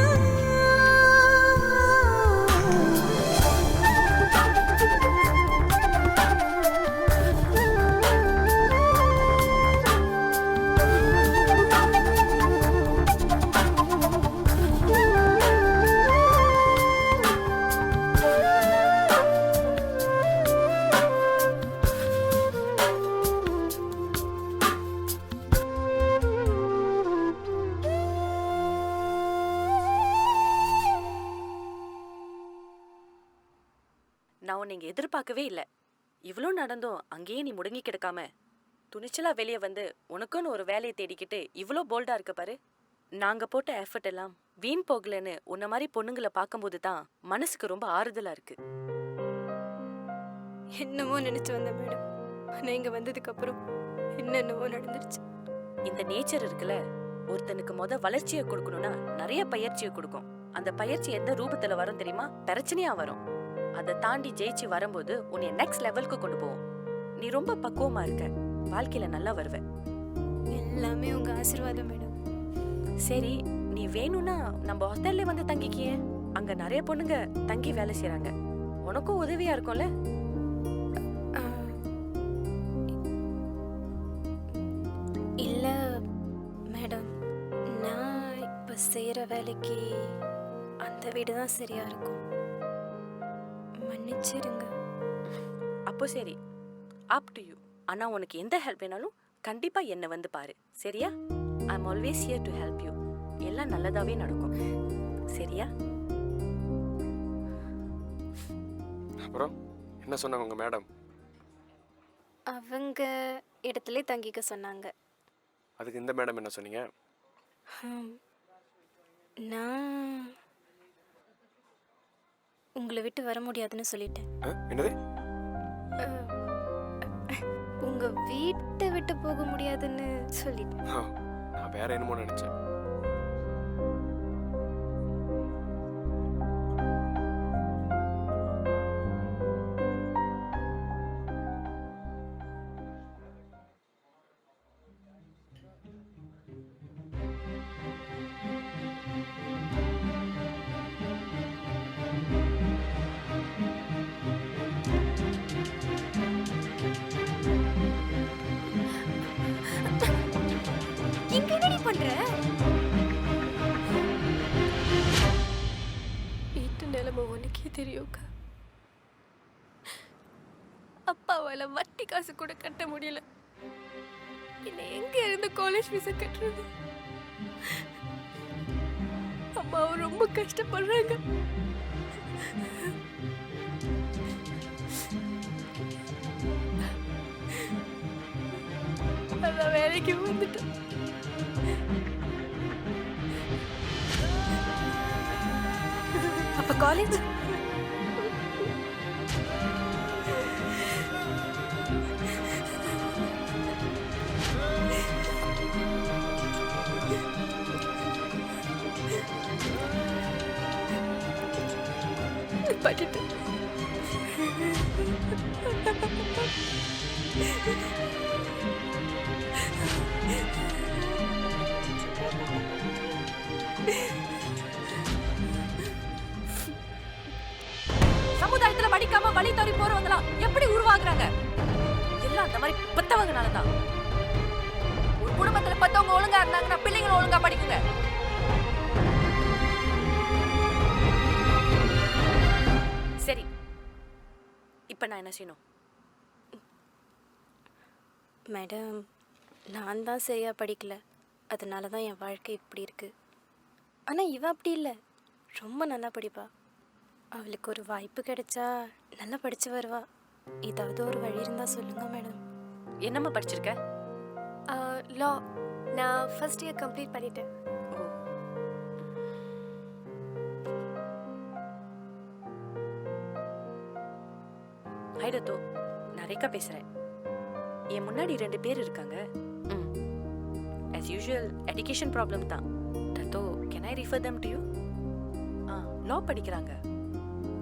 நான் உன்னை இங்க எதிர்பார்க்கவே இல்லை. இவ்வளோ நடந்தும் அங்கேயே நீ முடங்கி கிடக்காம துணிச்சலா வெளியே வந்து உனக்குன்னு ஒரு வேலையை தேடிக்கிட்டு இவ்வளோ போல்டா இருக்க பாரு. நாங்க போட்ட எஃபர்ட் எல்லாம் வீண் போகலன்னு உன்ன மாதிரி பொண்ணுங்களை பார்க்கும்போது தான் மனசுக்கு ரொம்ப ஆறுதலா இருக்கு. என்னமோ நினைச்சு வந்தேன் மேடம். ஆனா இங்க வந்ததுக்கு அப்புறம் என்னென்னவோ நடந்துருச்சு. இந்த நேச்சர் இருக்குல்ல, ஒருத்தனுக்கு வளர்ச்சியை கொடுக்கணும்னா நிறைய பயிற்சியை கொடுக்கும். அந்த பயிற்சி எந்த ரூபத்துல வரும் தெரியுமா? பிரச்சனையா வரும். அதை தாண்டி ஜெயிச்சு வரும்போது உன்னை நெக்ஸ்ட் லெவலுக்கு கொண்டு போவோம். நீ ரொம்ப பக்குவமா இருக்க, வாழ்க்கையில நல்லா வருவ. எல்லாமே உங்க ஆசீர்வாதம் மேடம். சரி, நீ வேணும்னா நம்ம ஹாஸ்டல்ல வந்து தங்கிக்கியே. அங்க நிறைய பொண்ணுங்க தங்கி வேலை செய்றாங்க. உனக்கும் உதவியா இருக்கும்ல. இல்ல மேடம், நான் இப்ப செய்யற வேலைக்கு அந்த வீடு தான் சரியா இருக்கும். மன்னிச்சிருங்க. அப்போ சரி, அப் டு யூ. ஆனா உனக்கு எந்த ஹெல்ப் வேணாலும் கண்டிப்பா என்ன வந்து பாரு, சரியா? I am always here to help you. எல்லாம் நல்லதாவே நடக்கும், சரியா? அப்புறம் என்ன சொன்னாங்க உங்க மேடம்? அவங்க இடத்துல தங்கிக்க சொன்னாங்க. அதுக்கு இந்த மேடம் என்ன சொன்னீங்க? நான் உங்களை விட்டு வர முடியாதுன்னு சொல்லிட்டேன். என்னது? உங்க வீட்டை விட்டு போக முடியாதுன்னு சொல்லிட்டேன். நான் வேற என்னமோ நினைச்சேன். இங்க என்னடி பண்ற? வீட்டு நிலைமை உனக்கே தெரியும்க்கா. அப்பாவால வட்டி காசு கூட கட்ட முடியல. பின்ன எங்க இருந்து காலேஜ் ஃபீஸை கட்டுறது? அம்மாவும் ரொம்ப கஷ்டப்படுறாங்க. அதான் வேலைக்கு வந்துட்டேன். அப்ப காலேஜ் பட்டுட்டு சமுதாயத்துல படிக்காம வழி தவறி போறவங்களாம் எப்படி உருவாகுறாங்க? எல்லாம் அந்த மாதிரி பத்தவங்கனாலதான். ஒரு குடும்பத்துல பத்தவங்க ஒழுங்கா இருந்தாங்கன்னா பிள்ளைங்களும் ஒழுங்கா படிக்குங்க. சரி, இப்ப நான் என்ன செய்யணும்? மேடம், நான் தான் சரியா படிக்கல. அதனால தான் என் வாழ்க்கை இப்படி இருக்கு. ஆனா இவ அப்படி இல்லை, ரொம்ப நல்லா படிப்பா. அவளுக்கு ஒரு வாய்ப்பு கிடைச்சா நல்லா படிச்சு வருவா. ஏதாவது ஒரு வழி இருந்தா சொல்லுங்க மேடம். என்னம்மா படிச்சிருக்க? லா. நான் ஃபர்ஸ்ட் இயர் கம்ப்ளீட் பண்ணிட்டேன். ஹாய் ரத்தோ, நான் ரேகா பேசுறேன். என் முன்னாடி 2 பேர் இருக்காங்க. as usual education problem தான். ரத்தோ, can I refer them to you? law படிக்கிறாங்க.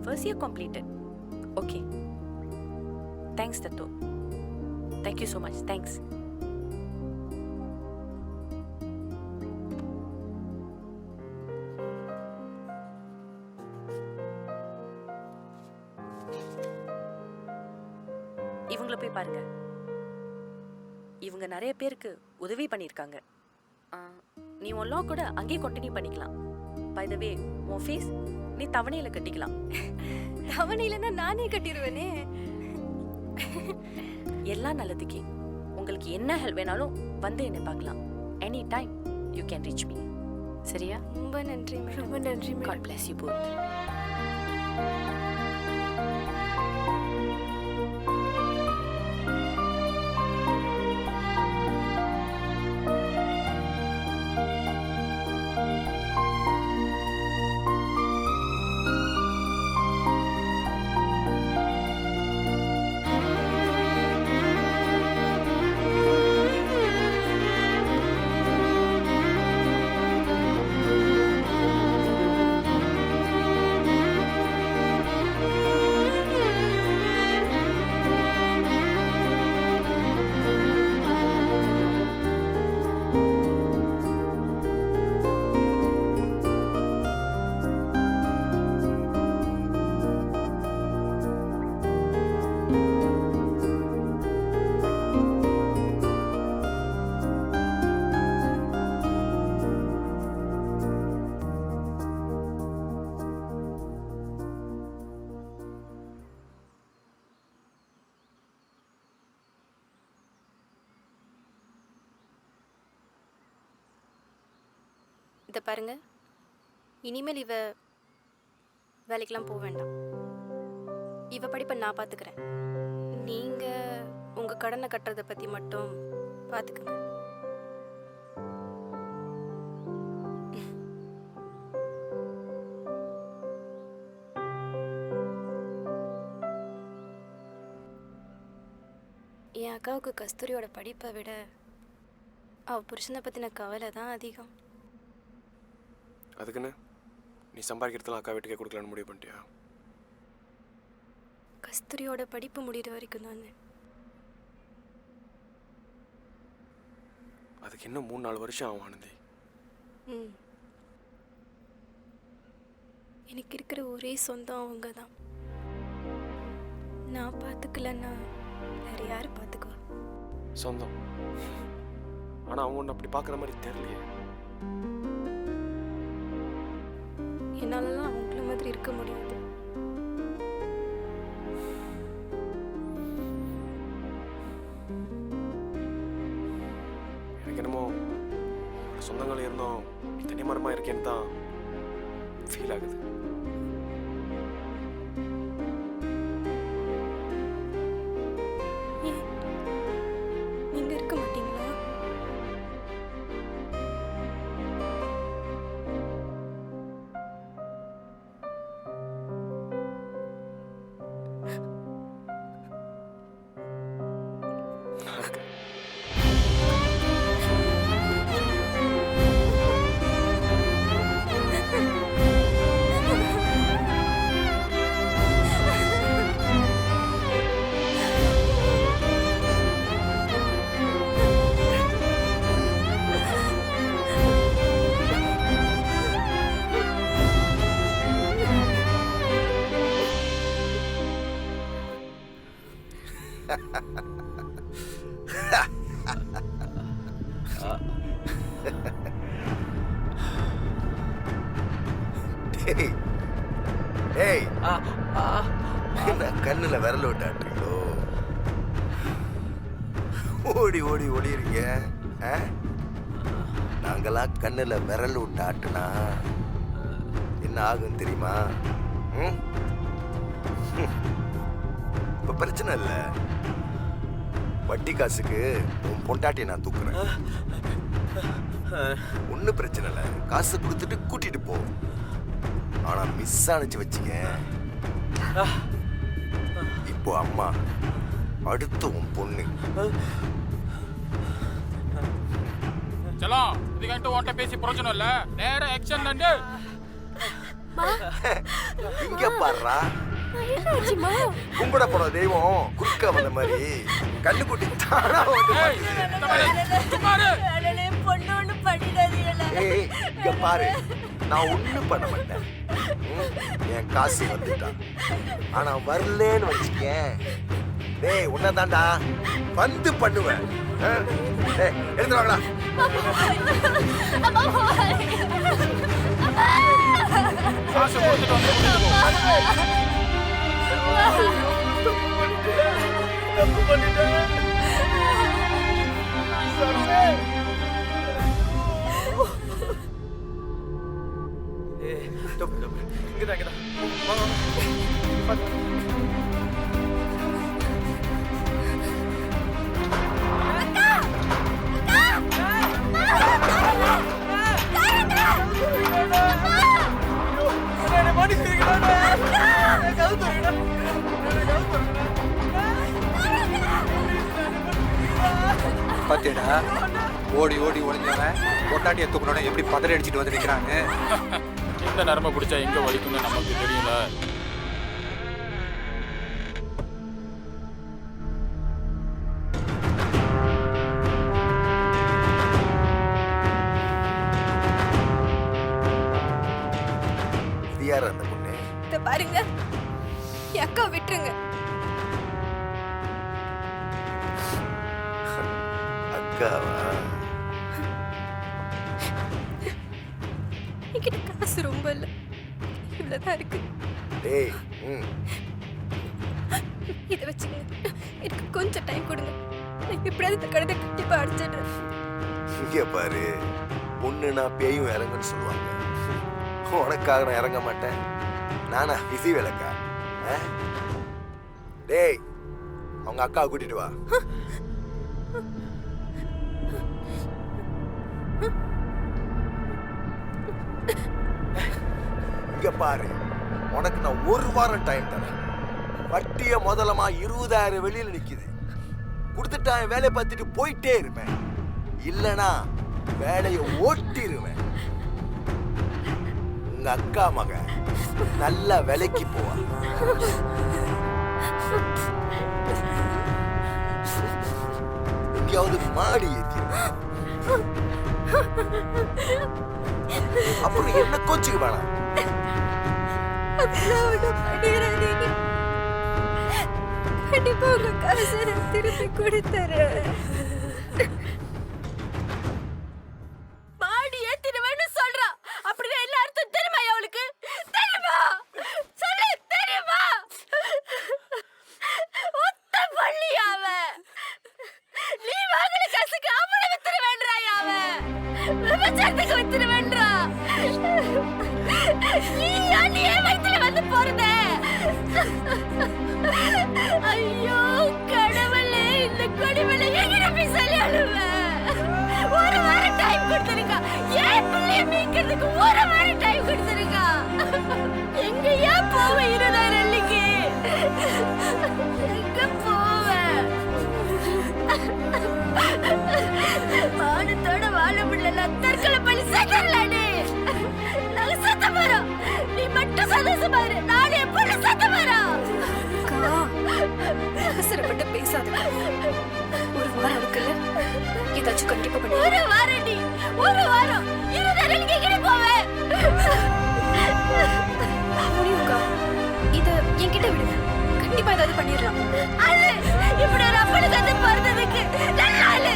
first year completed. okay, thanks Raote. thank you so much. thanks. இவங்கள போய் பாருங்க. இவங்க நிறைய பேருக்கு உதவி பண்ணியிருக்காங்க. நீ உன் law கூட அங்கேயே கண்டினியூ பண்ணிக்கலாம். பை த வே, உன் ஃபீஸ் நீ தவணையில் கட்டிக்கலாம். தவணையிலன்னா நானே கட்டிடுவேனே. எல்லாம் நல்லதுக்கே. உங்களுக்கு என்ன ஹெல்ப் வேணாலும் வந்து என்னை பார்க்கலாம். Any time you can reach me. சரியா? ரொம்ப நன்றி மேடம். ரொம்ப நன்றி madam. God bless you both. இதை பாருங்க, இனிமேல் இவ வேலைக்கெல்லாம் போக வேண்டாம். இவ படிப்பை நான் பார்த்துக்கிறேன். நீங்கள் உங்கள் கடனை கட்டுறதை பற்றி மட்டும் பார்த்துக்குங்க. என் அக்காவுக்கு கஸ்தூரியோட படிப்பை விட அவள் புருஷனை பற்றின கவலை தான் அதிகம். அதுக்குன்னு நீ சம்பாதிக்கிறதுலாம் அக்கா வீட்டுக்கே கொடுக்கலான்னு முடிவு பண்ணிட்டியா? கஸ்தூரியோட படிப்பு முடிகிற வரைக்கும் தான். அதுக்கு இன்னும் 3-4 வருஷம் ஆகும் ஆனந்தி. எனக்கு இருக்கிற ஒரே சொந்தம் அவங்க தான். நான் பார்த்துக்கலன்னா வேற யார் பார்த்துக்குவா? சொந்தம். ஆனால் அவங்க ஒன்று அப்படி பார்க்குற மாதிரி தெரியலையே. என்னாலலாம் அவங்கள மாதிரி இருக்க முடியாது. எனக்கு என்னமோ சொந்தங்கள் இருந்தோம் தனிமரமாக இருக்கேன்னு தான் ஃபீல் ஆகுது. நீங்க இருக்க மாட்டீங்களா? கண்ணுல விரல் விட்டாட்டுங்களோ? ஓடி ஓடி ஓடிறீங்க. நாங்களாம் கண்ணுல விரல் விட்டு ஆட்டுனா என்ன ஆகும் தெரியுமா? இப்ப பிரச்சனை இல்லை. வட்டி காசுக்கு உன் பொண்டாட்டியை நான் தூக்குறேன். ஒன்றும் பிரச்சனை இல்லை, காசு கொடுத்துட்டு கூட்டிட்டு போ. ஆனா மிஸ் ஆனிச்சு வச்சுக்க, இப்போ அம்மா, அடுத்து உன் பொண்ணு. செல்லம், இதுக்கிட்ட உன்கிட்ட பேசி பிரயோஜனம் இல்ல, நேரா ஆக்ஷன் நண்டு. இங்க பாடுறா, கும்பிட போன தெய்வம் குறுக்க வந்த மாதிரி கண்ணு குட்டி தானா வந்து பொண்ணு பண்ணிடாதீங்களா? ஏய், இங்க பாரு, நான் ஒண்ணும் பண்ண மாட்டேன். என் காசு வந்துட்டான், ஆனா வரலன்னு வச்சுக்கேன், டேய் உன்னதான்டா வந்து பண்ணுவேன். டேய் எழுந்துவாங்களா? காசு கொடுத்துட்டு வந்து தப்பு பண்ணிட்டேன். பாத்தியடா, ஓடி ஓடி ஒளிஞ்சவன் பொட்டாட்டியை தூக்கணும் எப்படி பதறி அடிச்சுட்டு வந்து நிற்கிறாங்க. எந்த நரம்பை பிடிச்சா எங்க வலிக்குன்னு நமக்கு தெரியல. இது யார் அந்த பொண்ணு? இத பாருங்க, என் அக்கா விட்டுருங்க. அக்காவா? என்கிட்ட காசு ரொம்ப இல்ல, இவ்வளவுதான் இருக்கு. டேய், இதை வச்சுங்க, எனக்கு கொஞ்சம் டைம் கொடுங்க, நான் எப்படியாவது இந்த கடனை கண்டிப்பா அடிச்சிடுறேன். இங்க பாரு, பொண்ணுனா பேயும் இறங்குன்னு சொல்லுவாங்க. உனக்காக நான் இறங்க மாட்டேன். நானா விதி விளக்கா? டேய், அவங்க அக்காவை கூட்டிட்டு வா. இங்க பாரு, உனக்கு நான் 1 வாரம் டைம் தரேன். வட்டிய முதலமா 20,000 வெளியில நிக்குது. கொடுத்துட்டா வேலையை பார்த்துட்டு போயிட்டே இருப்பேன், இல்லனா வேலையை ஓட்டிடுவேன். உங்க அக்கா மக நல்ல விலைக்கு போவா. எங்கேயாவது மாடி ஏத்தி, அப்புறம் என்ன கோச்சுக்கு வேணாம். கண்டிப்பா உங்க காசை நான் திருப்பி கொடுத்துறேன். மாடி ஏத்திடுவேன்னு சொல்றா, அப்படின்னா என்ன அர்த்தம் தெரியுமா அவளுக்கு? தெரியுமா? சொல்லு, தெரியுமா? ஒத்த பள்ளியாவ நீ வாங்கல காசுக்கு அவளை வித்துருவேன்றாயா? விபச்சாரத்துக்கு வித்துருவேன்றா. நீ ஏன் வயித்துல வந்து போறத? ஐயோ கடவுளே, இந்த கொடிமலை எங்கிட்ட போய் சொல்லி அழுவேன். 1 வாரம் டைம் கொடுத்துருக்கா, ஏன் பிள்ளைய மீக்கிறதுக்கு 1 வாரம் டைம் கொடுத்துருக்கா. எங்கயா போவேன் 20,000 அள்ளிக்கு? எங்க போவேன்? மானத்தோட வாழ முடியல, தற்கொலை பண்ணி செத்துடலானே. நாங்க சத்த போறோம், நீ மட்டும் சந்தோஷமா இரு. நானே என் பொண்ணு சத்த போறோம். அவசரப்பட்டு பேசாத, 1 வாரம் இருக்குல்ல, ஏதாச்சும் கண்டிப்பா பண்ணி. 1 வாரம் நீ 1 வாரம் 20,000 அள்ளிக்கு எங்க போவேன்? முடியும்க்கா, இத என்கிட்ட விடுங்க, கண்டிப்பா ஏதாவது பண்ணிடலாம். அது இப்படி ஒரு அப்பனுக்கு வந்து பிறந்ததுக்கு நல்ல ஆளு.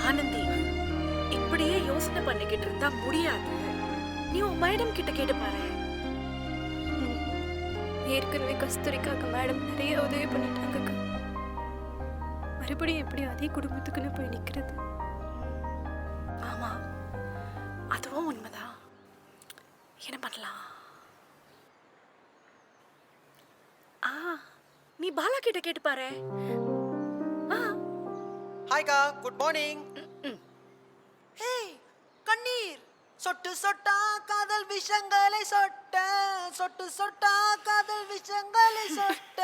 ஆனந்தி, இப்படியே யோசனை பண்ணிக்கிட்டு இருந்தா முடியாது. நீ உன் மேடம் கிட்ட கேட்டு பாரு. ஏற்கனவே கஸ்தூரிக்காக மேடம் நிறைய உதவி பண்ணிட்டாங்கக்கா. மறுபடியும் எப்படி அதே குடும்பத்துக்குன்னு போய் நிக்கிறது? ஆமா, அதுவும் உண்மைதான். என்ன பண்ணலாம்? நீ பாலா கிட்ட கேட்டு பாரு. ஹாய்க்கா, குட் மார்னிங். ஹே, கண்ணீர் சொட்டு சொட்டா காதல் விஷங்களை சொட்ட, சொட்டு சொட்டா காதல் விஷங்களை சொட்ட,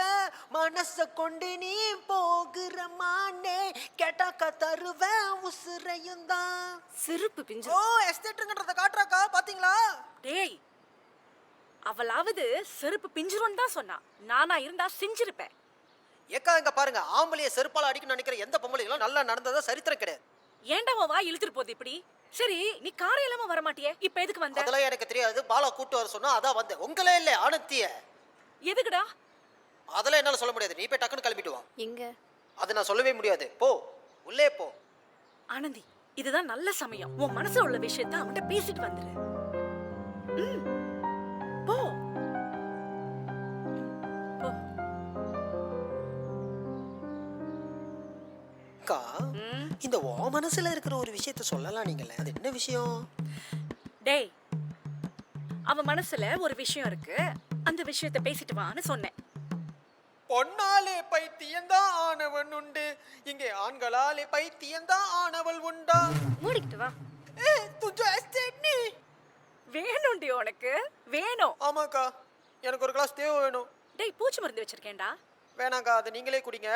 மனச கொண்டு நீ போகிற மானே, கேட்டாக்கா தருவேன் உசுரையும் தான். சிறுப்பு பிஞ்சு. ஓ, எஸ்டேட்டுங்கன்றத காட்டுறாக்கா, பாத்தீங்களா? டேய், அவளாவது செருப்பு பிஞ்சிரும் தான் சொன்னா. நானா இருந்தா செஞ்சிருப்பேன். ஏக்கா இங்க பாருங்க, ஆம்பளைய செருப்பால அடிக்கணும்னு நினைக்கிற எந்த பொம்பளைகளும் நல்லா நடந்ததா சரித்திரம் கிடையாது. ஏன்டா உன் வாய் இழுத்துட்டு போகுது இப்படி? சரி, நீ காரை இல்லாம வர மாட்டியே, இப்ப எதுக்கு வந்த? அதெல்லாம் எனக்கு தெரியாது. பாலா கூட்டு வர சொன்னா அதான் வந்தேன். உங்களே இல்ல ஆனந்திய. எதுக்குடா? அதெல்லாம் என்னால சொல்ல முடியாது. நீ போய் டக்குன்னு கிளம்பிட்டு வா. எங்க? அது நான் சொல்லவே முடியாது. போ, உள்ளே போ. ஆனந்தி, இதுதான் நல்ல சமயம். உன் மனசுல உள்ள விஷயத்த அவன்கிட்ட பேசிட்டு வந்துரு. போ. அக்கா, இந்த ஓ மனசுல இருக்கிற ஒரு விஷயத்த சொல்லலாம் நீங்களே. அது என்ன விஷயம்? டேய், அவன் மனசுல ஒரு விஷயம் இருக்கு. அந்த விஷயத்தை பேசிட்டு வான்னு சொன்னேன். பொன்னாலே பைத்தியம்தான் ஆனவன் உண்டு, இங்கே ஆண்களாலே பைத்தியம்தான் ஆனவள் உண்டா. மூடிக்கிட்டு வா. வேணும்டி உனக்கு? வேணும். ஆமாக்கா, எனக்கு ஒரு கிளாஸ் தேவை வேணும். டேய், பூச்சி மருந்து வச்சிருக்கேன்டா. வேணாக்கா, அதை நீங்களே குடிங்க.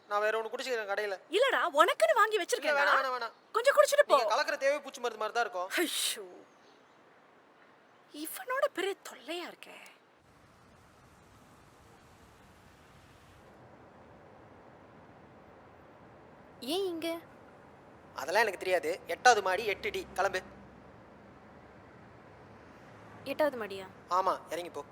நான் வேற ஒன்று குடிச்சுக்கிறேன் கடையில். இல்லடா, உனக்குன்னு வாங்கி வச்சிருக்கேன். வேணாம் வேணாம் வேணாம், கொஞ்சம் குடிச்சிட்டு போ. கலக்கிற தேவை பூச்சி மருந்து மாதிரி தான் இருக்கும். ஐயோ, இவனோட பெரிய தொல்லையா இருக்கே. ஏன் இங்க? அதெல்லாம் எனக்கு தெரியாது. 8வது மாடி 8D. கிளம்பு. 8வது மாடியா? ஆமா, இறங்கி போ.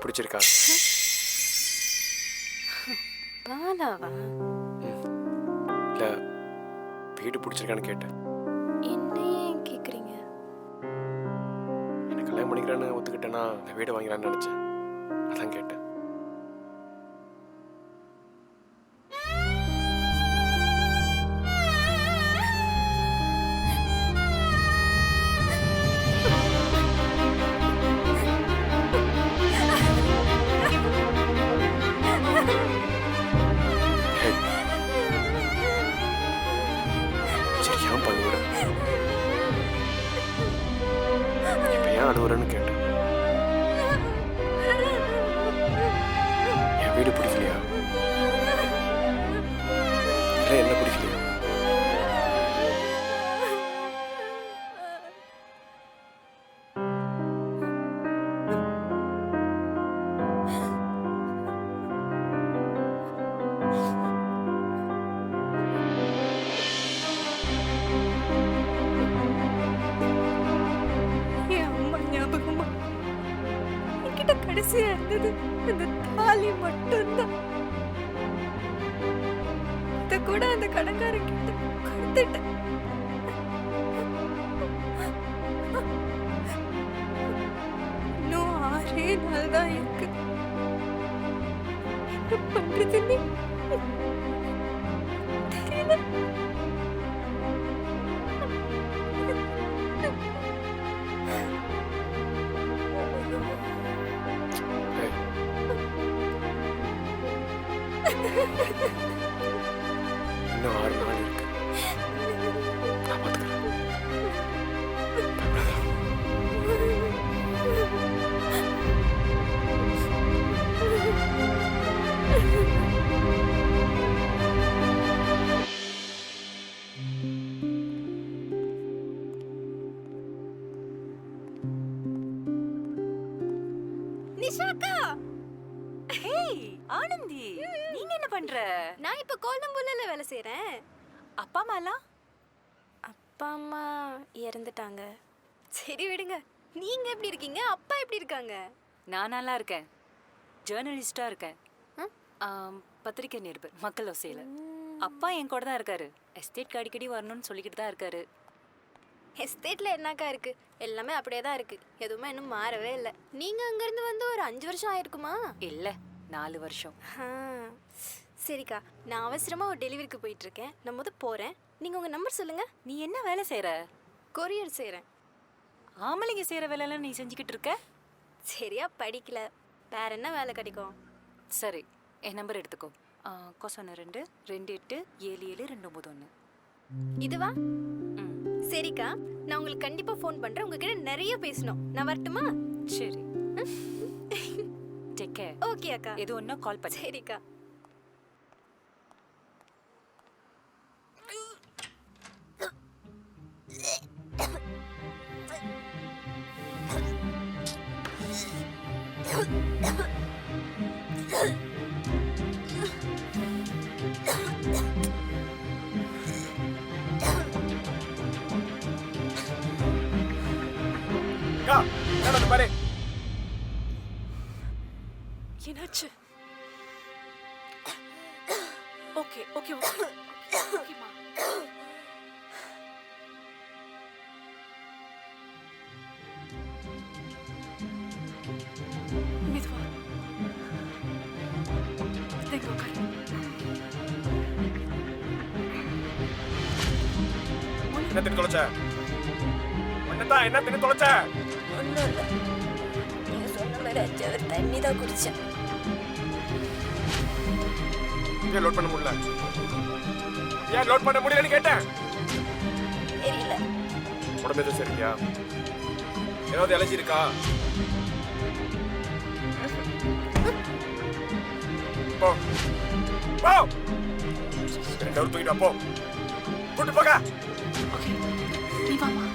பிடிச்சிருக்கா? பாலாவா? இல்லை, வீடு பிடிச்சிருக்கான்னு கேட்டேன். என்ன ஏன் கேக்குறீங்க? எனக்கு கல்யாணம் பண்ணிக்கிறேன்னு ஒத்துக்கிட்டேன்னா நான் வீடு வாங்கிக்கலான்னு நினச்சேன். அதான் கேட்டேன். இப்ப ஏன் அழுவுறன்னு கேட்டேன். என் வீடு பிடிக்கலையா? இல்லை, என்ன பிடிக்கலையா? கடைசியா இருந்தது அந்த தாலி மட்டும்தான். அத கூட அந்த கடன்காரன் கிட்ட கொடுத்துட்டேன். இன்னும் 6 நாள் தான் இருக்கு. என்ன பண்றதுன்னு தெரியல. இன்னும் 6 நாள் இருக்கு. நான் பார்த்துக்கிறேன். நிஷாக்கா. ஹேய் ஆனந்தி, நீங்க என்ன பண்ற? நான் இப்ப கோலம்பூர்ல வேலை செய்றேன். அப்பா அம்மாலாம்? அப்பா அம்மா இறந்துட்டாங்க. சரி விடுங்க. நீங்க எப்படி இருக்கீங்க? அப்பா எப்படி இருக்காங்க? நான் நல்லா இருக்கேன். ஜேர்னலிஸ்டா இருக்கேன். பத்திரிகை நிருபர் மக்கள் ஒசையில. அப்பா என் கூட தான் இருக்காரு. எஸ்டேட்க்கு அடிக்கடி வரணும்னு சொல்லிக்கிட்டு தான் இருக்காரு. எஸ்டேட்ல என்னக்கா இருக்கு? எல்லாமே அப்படியே தான் இருக்கு. எதுவுமே இன்னும் மாறவே இல்லை. நீங்க அங்கிருந்து வந்து ஒரு 5 வருஷம் ஆயிருக்குமா? இல்ல 4 வருஷம். சரிக்கா, நான் அவசரமா ஒரு டெலிவரிக்கு போயிட்டு இருக்கேன். நான் முத போறேன். நீங்க உங்க நம்பர் சொல்லுங்க. நீ என்ன வேலை செய்யற? கொரியர் செய்றேன். ஆம்பளைங்க செய்யற வேலையெல்லாம் நீ செஞ்சுக்கிட்டு இருக்க? சரியா படிக்கல. வேற என்ன வேலை கிடைக்கும்? சரி, என் நம்பர் எடுத்துக்கோ. கொசொன்னு 2287729. இதுவா? சரிக்கா, நான் உங்களுக்கு கண்டிப்பா ஃபோன் பண்றேன். உங்ககிட்ட நிறைய பேசணும். நான் வரட்டுமா? சரி. Take care. ஓகே அக்கா. எது ஒண்ணா கால் பண்ணு. சரிக்கா. பாரு என்னாச்சு? ஓகே ஓகே ஓகே ஓகேமா. மெதுவா. Thank you. என்ன தின்னு தொலைச்ச? என்னதான் என்ன தின்னு தொலைச்ச? ஒன்றும் இல்லை. நீங்க சொன்ன மாதிரி அஞ்சாவது தண்ணி தான் குடிச்சேன். ஏன் லோட் பண்ண முடியல? ஏன் லோட் பண்ண முடியலன்னு கேட்டேன். தெரியல. உடம்பு எதுவும் சரியா? ஏதாவது அலர்ஜி இருக்கா? போ போ. 2 ஹவர் தூக்கிட்டு போ. கூட்டு போக. ஓகே, நீ வாமா.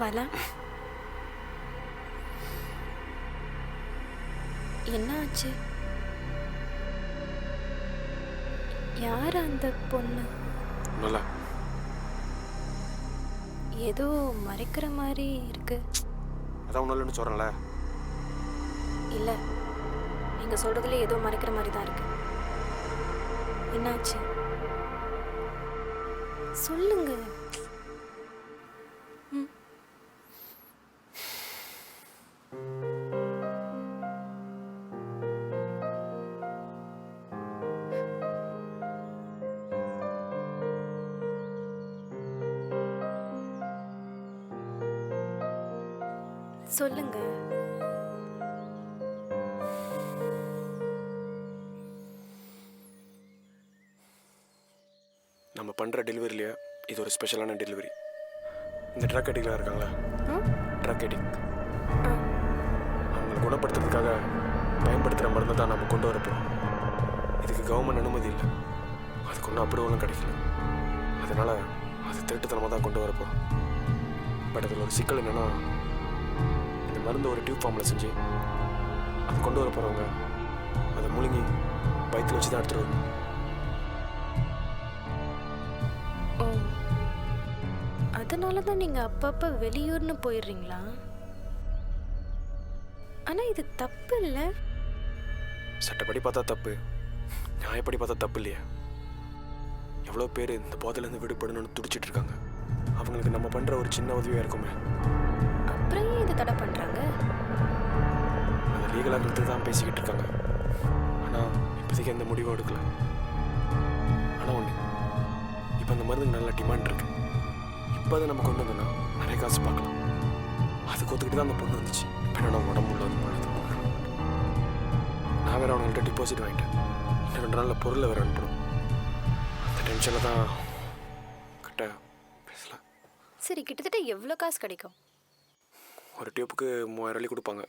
பாலா, என்ன ஆச்சு? யார் அந்த பொண்ணு? நல்லா ஏதோ மறைக்கிற மாதிரி இருக்கு. அதான் ஒன்றும் இல்லைன்னு சொல்கிறேன்ல. இல்லை, நீங்க சொல்றதுல ஏதோ மறைக்கிற மாதிரி தான் இருக்கு. என்னாச்சு சொல்லுங்க. சொல்லுங்க. நம்ம பண்ணுற டெலிவரியிலேயே இது ஒரு ஸ்பெஷலான டெலிவரி. இந்த ட்ரக் அடிக்டாக இருக்காங்களா, ட்ரக் அடிக்ட், அவங்களை குணப்படுத்துறதுக்காக பயன்படுத்துகிற மருந்து தான் நம்ம கொண்டு வரப்போம். இதுக்கு கவர்மெண்ட் அனுமதி இல்லை, அதுக்கு ஒன்றும் அப்ரூவலும் கிடைக்கல. அதனால் அது திருட்டுத்தனமாக தான் கொண்டு வரப்போம். பட் அதில் ஒரு சிக்கல் என்னென்னா, இந்த மருந்து ஒரு டியூப் ஃபார்மில் செஞ்சு அதை கொண்டு வர போகிறவங்க அதை முழுங்கி வயிற்றில் வச்சு தான் எடுத்துகிட்டு வரணும். ஓ, அதனால தான் நீங்கள் அப்பப்போ வெளியூர்னு போயிடுறீங்களா? ஆனால் இது தப்பு இல்லை. சட்டப்படி பார்த்தா தப்பு, நியாயப்படி பார்த்தா தப்பு இல்லையா? எவ்வளோ பேர் இந்த போதையிலேருந்து விடுபடணும்னு துடிச்சிட்டு இருக்காங்க. அவங்களுக்கு நம்ம பண்ணுற ஒரு சின்ன உதவியாக இருக்குமே. அப்புறம் ஏன் இதை தடை பண்ணுறாங்க? அதை லீகலாக தான் பேசிக்கிட்டு இருக்காங்க. ஆனால் இப்போதைக்கு எந்த முடிவும் எடுக்கல. ஆனால் ஒன்று, இப்போ அந்த மருந்துக்கு நல்ல டிமாண்ட் இருக்கு. இப்போ அதை நம்ம கொண்டு வந்தோம்னா நிறைய காசு பார்க்கலாம். அதுக்கு ஒத்துக்கிட்டு தான் அந்த பொண்ணு வந்துச்சு. இப்போ என்ன உடம்பு உள்ளது பண்ணுது. நான் வேறு அவங்கள்ட்ட டிபாசிட் வாங்கிட்டேன். இன்னும் 2 நாளில் பொருளை வேறு அனுப்பணும். அந்த டென்ஷனில் தான் சரி, கிட்டத்தட்ட எவ்வளோ காசு கிடைக்கும்? ஒரு டியூப்புக்கு 3000 வெள்ளி கொடுப்பாங்க.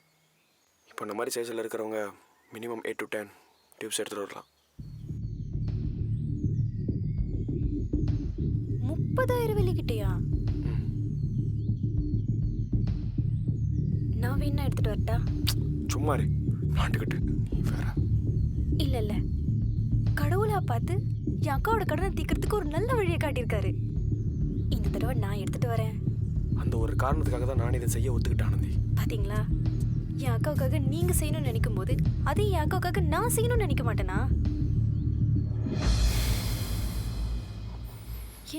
இப்போ இந்த மாதிரி சைஸில் இருக்கிறவங்க மினிமம் 8 to 10 டியூப்ஸ் எடுத்துகிட்டு வரலாம். 30,000 வெள்ளிக்கிட்டயா? நான் வேணா எடுத்துட்டு வரட்டா? சும்மா இரு, மாண்டுக்கிட்டு நீ வேற. இல்ல இல்ல, கடவுளா பார்த்து என் அக்காவோட கடனை தீர்க்கறதுக்கு ஒரு நல்ல வழியை காட்டியிருக்காரு. இந்த தடவை நான் எடுத்துட்டு வரேன். அந்த ஒரு காரணத்துக்காக தான் நான் இதை செய்ய ஒத்துக்கிட்டேன் ஆனந்தி. பாத்தீங்களா, என் அக்காவுக்காக நீங்க செய்யணும்னு நினைக்கும் போது அதே என் அக்காவுக்காக நான் செய்யணும்னு நினைக்க மாட்டேனா?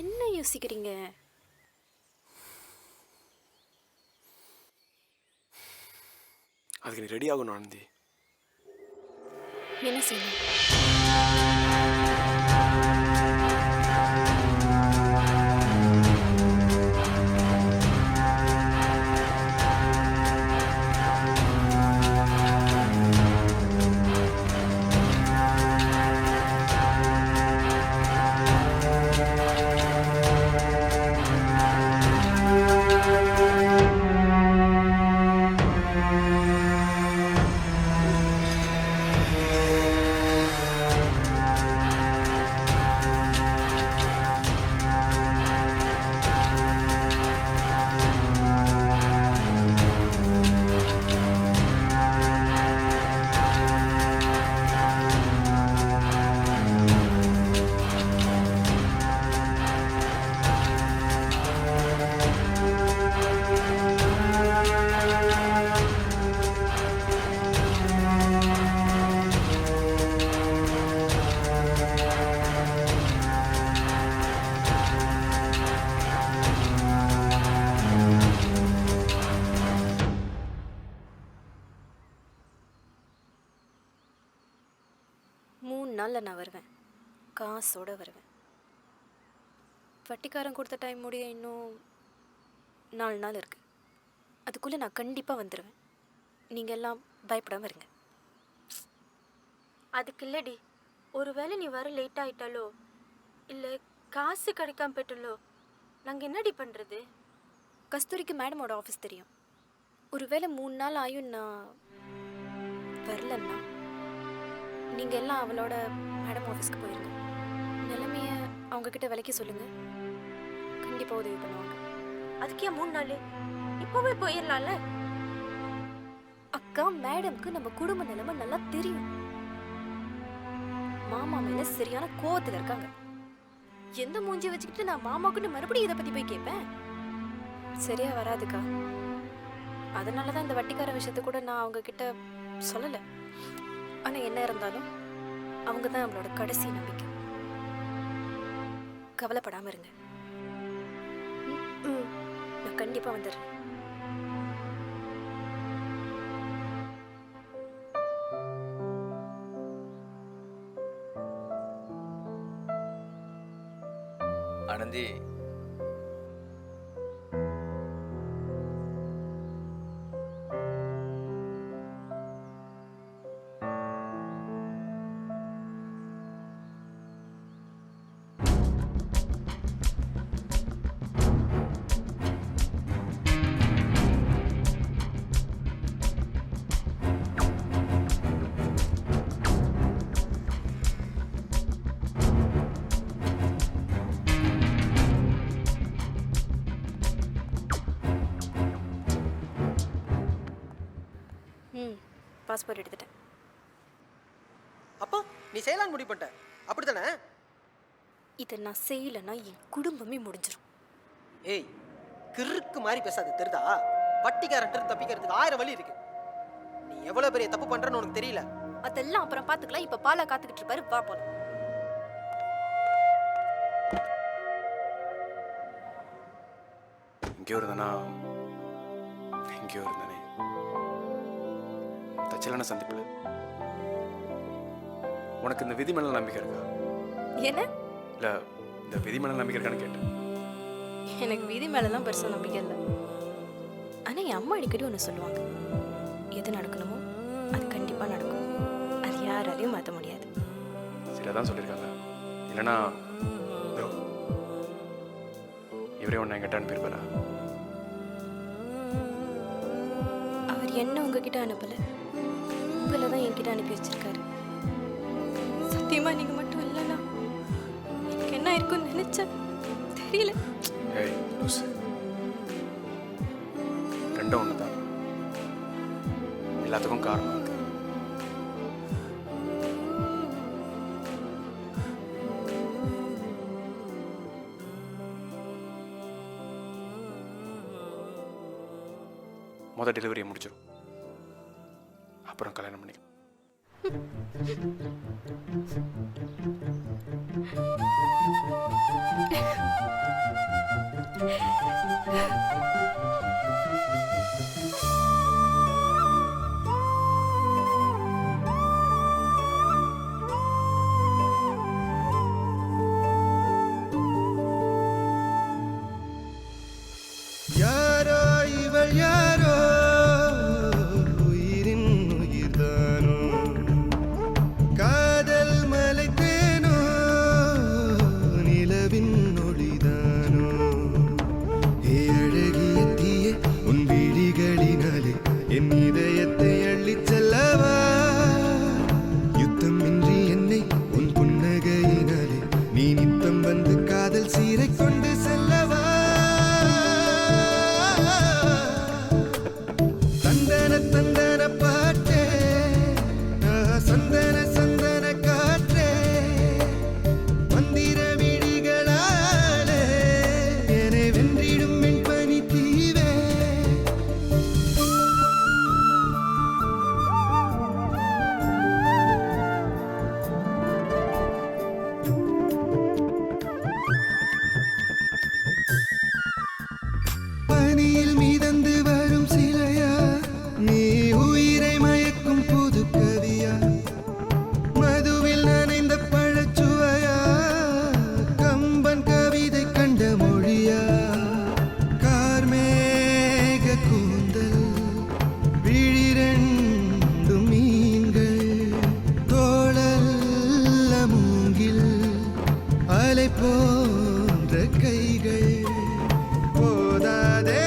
என்ன யோசிக்கிறீங்க? அதுக்கு நீ ரெடி ஆகணும் ஆனந்தி. என்ன செய்யணும்? நான் வருவேன், காசோட வருவேன். வட்டிக்காரன் கொடுத்த டைம் முடிய இன்னும் 4 நாள் இருக்கு. அதுக்குள்ளே நான் கண்டிப்பாக வந்துடுவேன். நீங்கள் எல்லாம் பயப்படாமல் இருங்க. அதுக்கு இல்லடி, ஒருவேளை நீ வர லேட் ஆகிட்டாலோ இல்லை காசு கிடைக்காம போயிட்டாலோ நாங்கள் என்னடி பண்ணுறது? கஸ்தூரிக்கு மேடமோட ஆஃபீஸ் தெரியும். ஒருவேளை 3 நாள் ஆயும் நான் வரலன்னா நீங்கள் எல்லாம் அவளோட மேடம் ஆஃபீஸ்க்கு போயிருங்க. நிலைமையை அவங்கக்கிட்ட விலைக்கு சொல்லுங்கள், கண்டிப்பாக உதவி பண்ணுவாங்க. அதுக்கே 3 நாள்? இப்போவே போயிடலாம்ல. அக்கா, மேடம்க்கு நம்ம குடும்ப நிலைமை நல்லா தெரியும். மாமா மேலே சரியான கோவத்தில் இருக்காங்க. எந்த மூஞ்சியை வச்சுக்கிட்டு நான் மாமாக்குன்னு மறுபடியும் இதை பற்றி போய் கேட்பேன்? சரியா வராதுக்கா. அதனால தான் இந்த வட்டிக்கார விஷயத்த கூட நான் அவங்க கிட்ட சொல்லலை. ஆனால் என்ன இருந்தாலும் அவங்க தான் அவங்களோட கடைசி நம்பிக்கை. கவலைப்படாமல் இருங்க. நான் கண்டிப்பாக வந்துடுறேன். ஆனந்தி, பாஸ்போர்ட் எடுத்துட்டேன். அப்போ நீ செய்யலான்னு முடிவு பண்ணிட்ட, அப்படித்தானே? இதை நான் செய்யலைன்னா என் குடும்பமே முடிஞ்சிடும். ஏய், கிறுக்கு மாதிரி பேசாது, தெரியுதா? வட்டிக்காரன் தப்பிக்கிறதுக்கு 1000 வழி இருக்கு. நீ எவ்வளவு பெரிய தப்பு பண்றன்னு உனக்கு தெரியல. அதெல்லாம் அப்புறம் பார்த்துக்கலாம். இப்போ பாலா காத்துக்கிட்டு இருப்பாரு, வா போலாம். எங்கேயோ இருந்தானா, எங்கேயோ இருந்தானே. தச்சலான சந்திப்பில் உனக்கு இந்த விதி மேல நம்பிக்கை இருக்கா? என்ன? இல்லை, இந்த விதி மேல நம்பிக்கை இருக்கான்னு கேட்டேன். எனக்கு விதி மேலெல்லாம் பெருசாக நம்பிக்கை இல்லை. ஆனால் என் அம்மா அடிக்கடி ஒன்று சொல்லுவாங்க, எது நடக்கணுமோ அது கண்டிப்பாக நடக்கும், அது யாராலையும் மாற்ற முடியாது. சில தான் சொல்லியிருக்காங்க. இல்லைன்னா இவர் டெலிவரி ஒன்று என்கிட்ட அனுப்பியிருப்பாரா? அவர் என்ன உங்ககிட்ட அனுப்பல, உங்களை தான் என்கிட்ட அனுப்பி வச்சிருக்காரு. சத்தியமா நீங்க மட்டும் இல்லைன்னா எனக்கு என்ன இருக்கும்னு நினைச்சேன், தெரியல. ஏய் லூசு, ரெண்டும் ஒன்று தான். எல்லாத்துக்கும் காரணம் இருக்கு. மொதல் டெலிவரியை முடிச்சிடும், அப்புறம் கல்யாணம் பண்ணிக்கும். யாரோ இவள் யாரோ, உயிரின் உயிர்தானோ, காதல் மலைத்தேனோ, நிலவின் ஒளிதானோ. ஏ அழகிய தீயே, உன் விழிகளினாலே என் இதயத்தை அள்ளிச் செல்லவா, யுத்தமின்றி என்னை உன் புன்னகையினாலே நீ நித்தம் வந்து காதல் சீரை கொண்டு செல்லவா. தந்தன தந்தன பாட்டே, சந்தன சந்தன காற்றே, மந்திர விழிகளாலே என்னை வென்றிடும் வெண்பனி தீவே. பனியில் மிதந்து வரும் சிலையா, நீ உயிரை மயக்கும் புது கவியா, மதுவில் நனைந்த பழச்சுவையா, கம்பன் கவிதை கண்ட மொழியா, கார்மேக கூந்தல் விழிரண்டும் மீன்கள், தோளல்ல மூங்கில் அலை போன்ற கைகள். போதாதே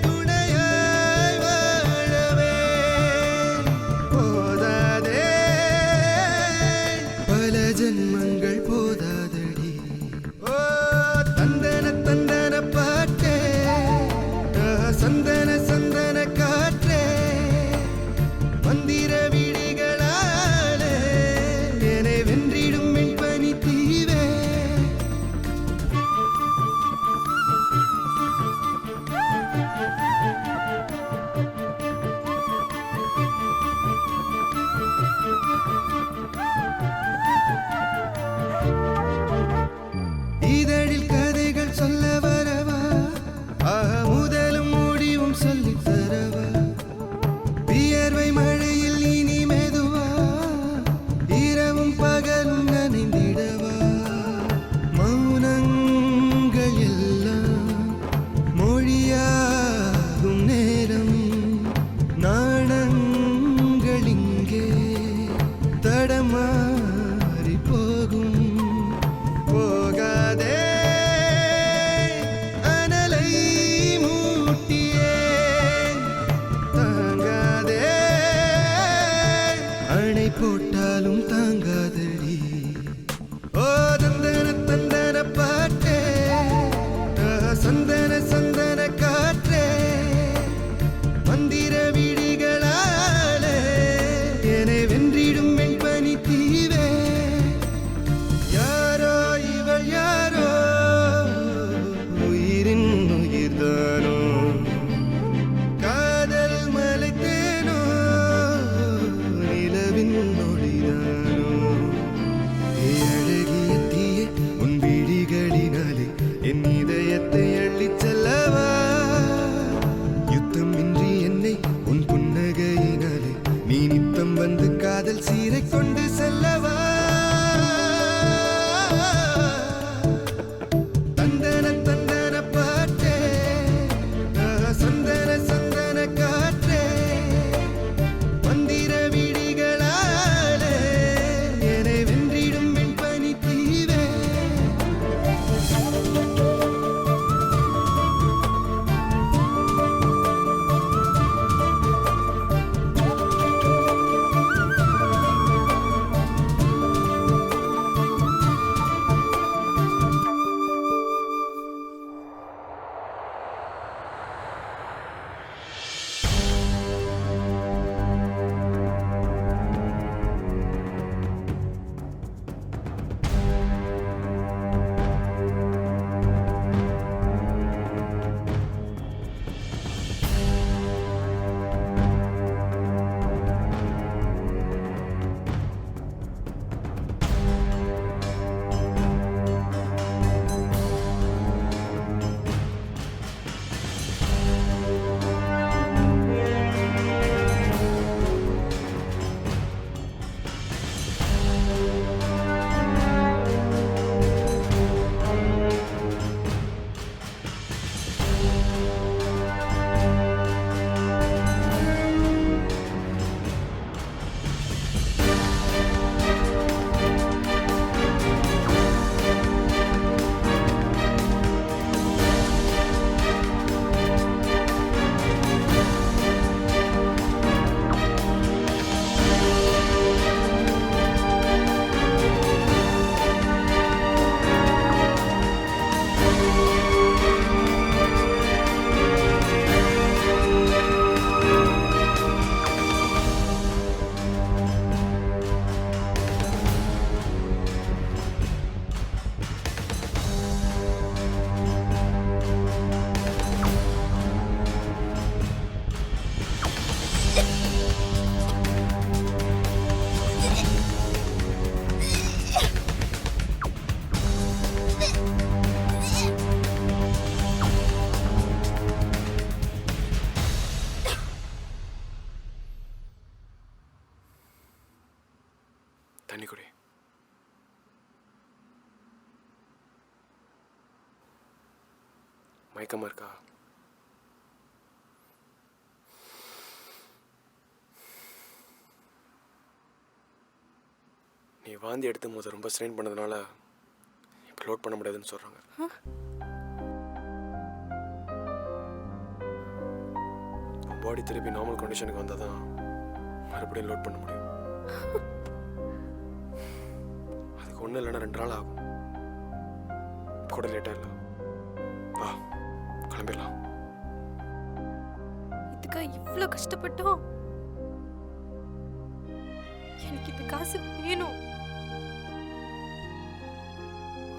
துணையாய் வாழவே, போதாதே பல ஜென்மங்கள் போதாதடி. ஓ தந்தன தந்தன பாட்டே, சந்தன சந்தன காற்றே, மந்திர விழிகளாலே என்னை வென்றிடும் வெண்பனி தீவே. இதழில் கதைகள் சொல்ல வரவா, முதலும் முடிவும் சொல்லித் தரவா, வியர்வை மழையில் இனி மெதுவா, இரவும் பகலும் நனைந்திடவா, மௌனங்கள் எல்லாம் மொழியாகும் நேரம், நாணங்கள் இங்கே தடமாறி போகும். போகாதே அனலை மூட்டியே, தாங்காதே அணை போட்டாலும் தாங்காதடி. ஓ தந்தன தந்தன பாட்டே, சந்தன சந்தன காற்றே, மந்திர விழிகளாலே என்னை வென்றிடும் வெண்பனி தீவே. யாரோ இவள் யாரோ, உயிரின் உயிர்தானோ, காதல் மலைத்தேனோ, நிலவின் ஒளிதானோ. ஏ அழகிய தீயே, உன் விழிகளினாலே என் இதயத்தை அள்ளிச் செல்லவா, யுத்தமின்றி என்னை உன் புன்னகையினாலே நீ நித்தம் வந்து காதல் சீரை கொண்டு செல்லவா. தந்தன தந்தன பாட்டே, சந்தன சந்தன காற்றே, மந்திர விழிகளாலே என்னை வென்றிடும் வெண்பனி தீவே. தண்ணி குடி. மயக்கமா இருக்கா? நீ வாந்தி எடுத்தும் போது ரொம்ப ஸ்ட்ரெயின் பண்ணதுனால இப்போ லோட் பண்ண முடியாதுன்னு சொல்கிறாங்க. பாடி திருப்பி நார்மல் கண்டிஷனுக்கு வந்தால் தான் மறுபடியும் லோட் பண்ண முடியும். அதுக்கு ஒன்றும் இல்லைன்னா 2 நாள் ஆகும். கூட லேட்டாக இல்லை. வா கிளம்பிடலாம். இதுக்கா இவ்வளோ கஷ்டப்பட்டோம்? எனக்கு இந்த காசு வேணும்.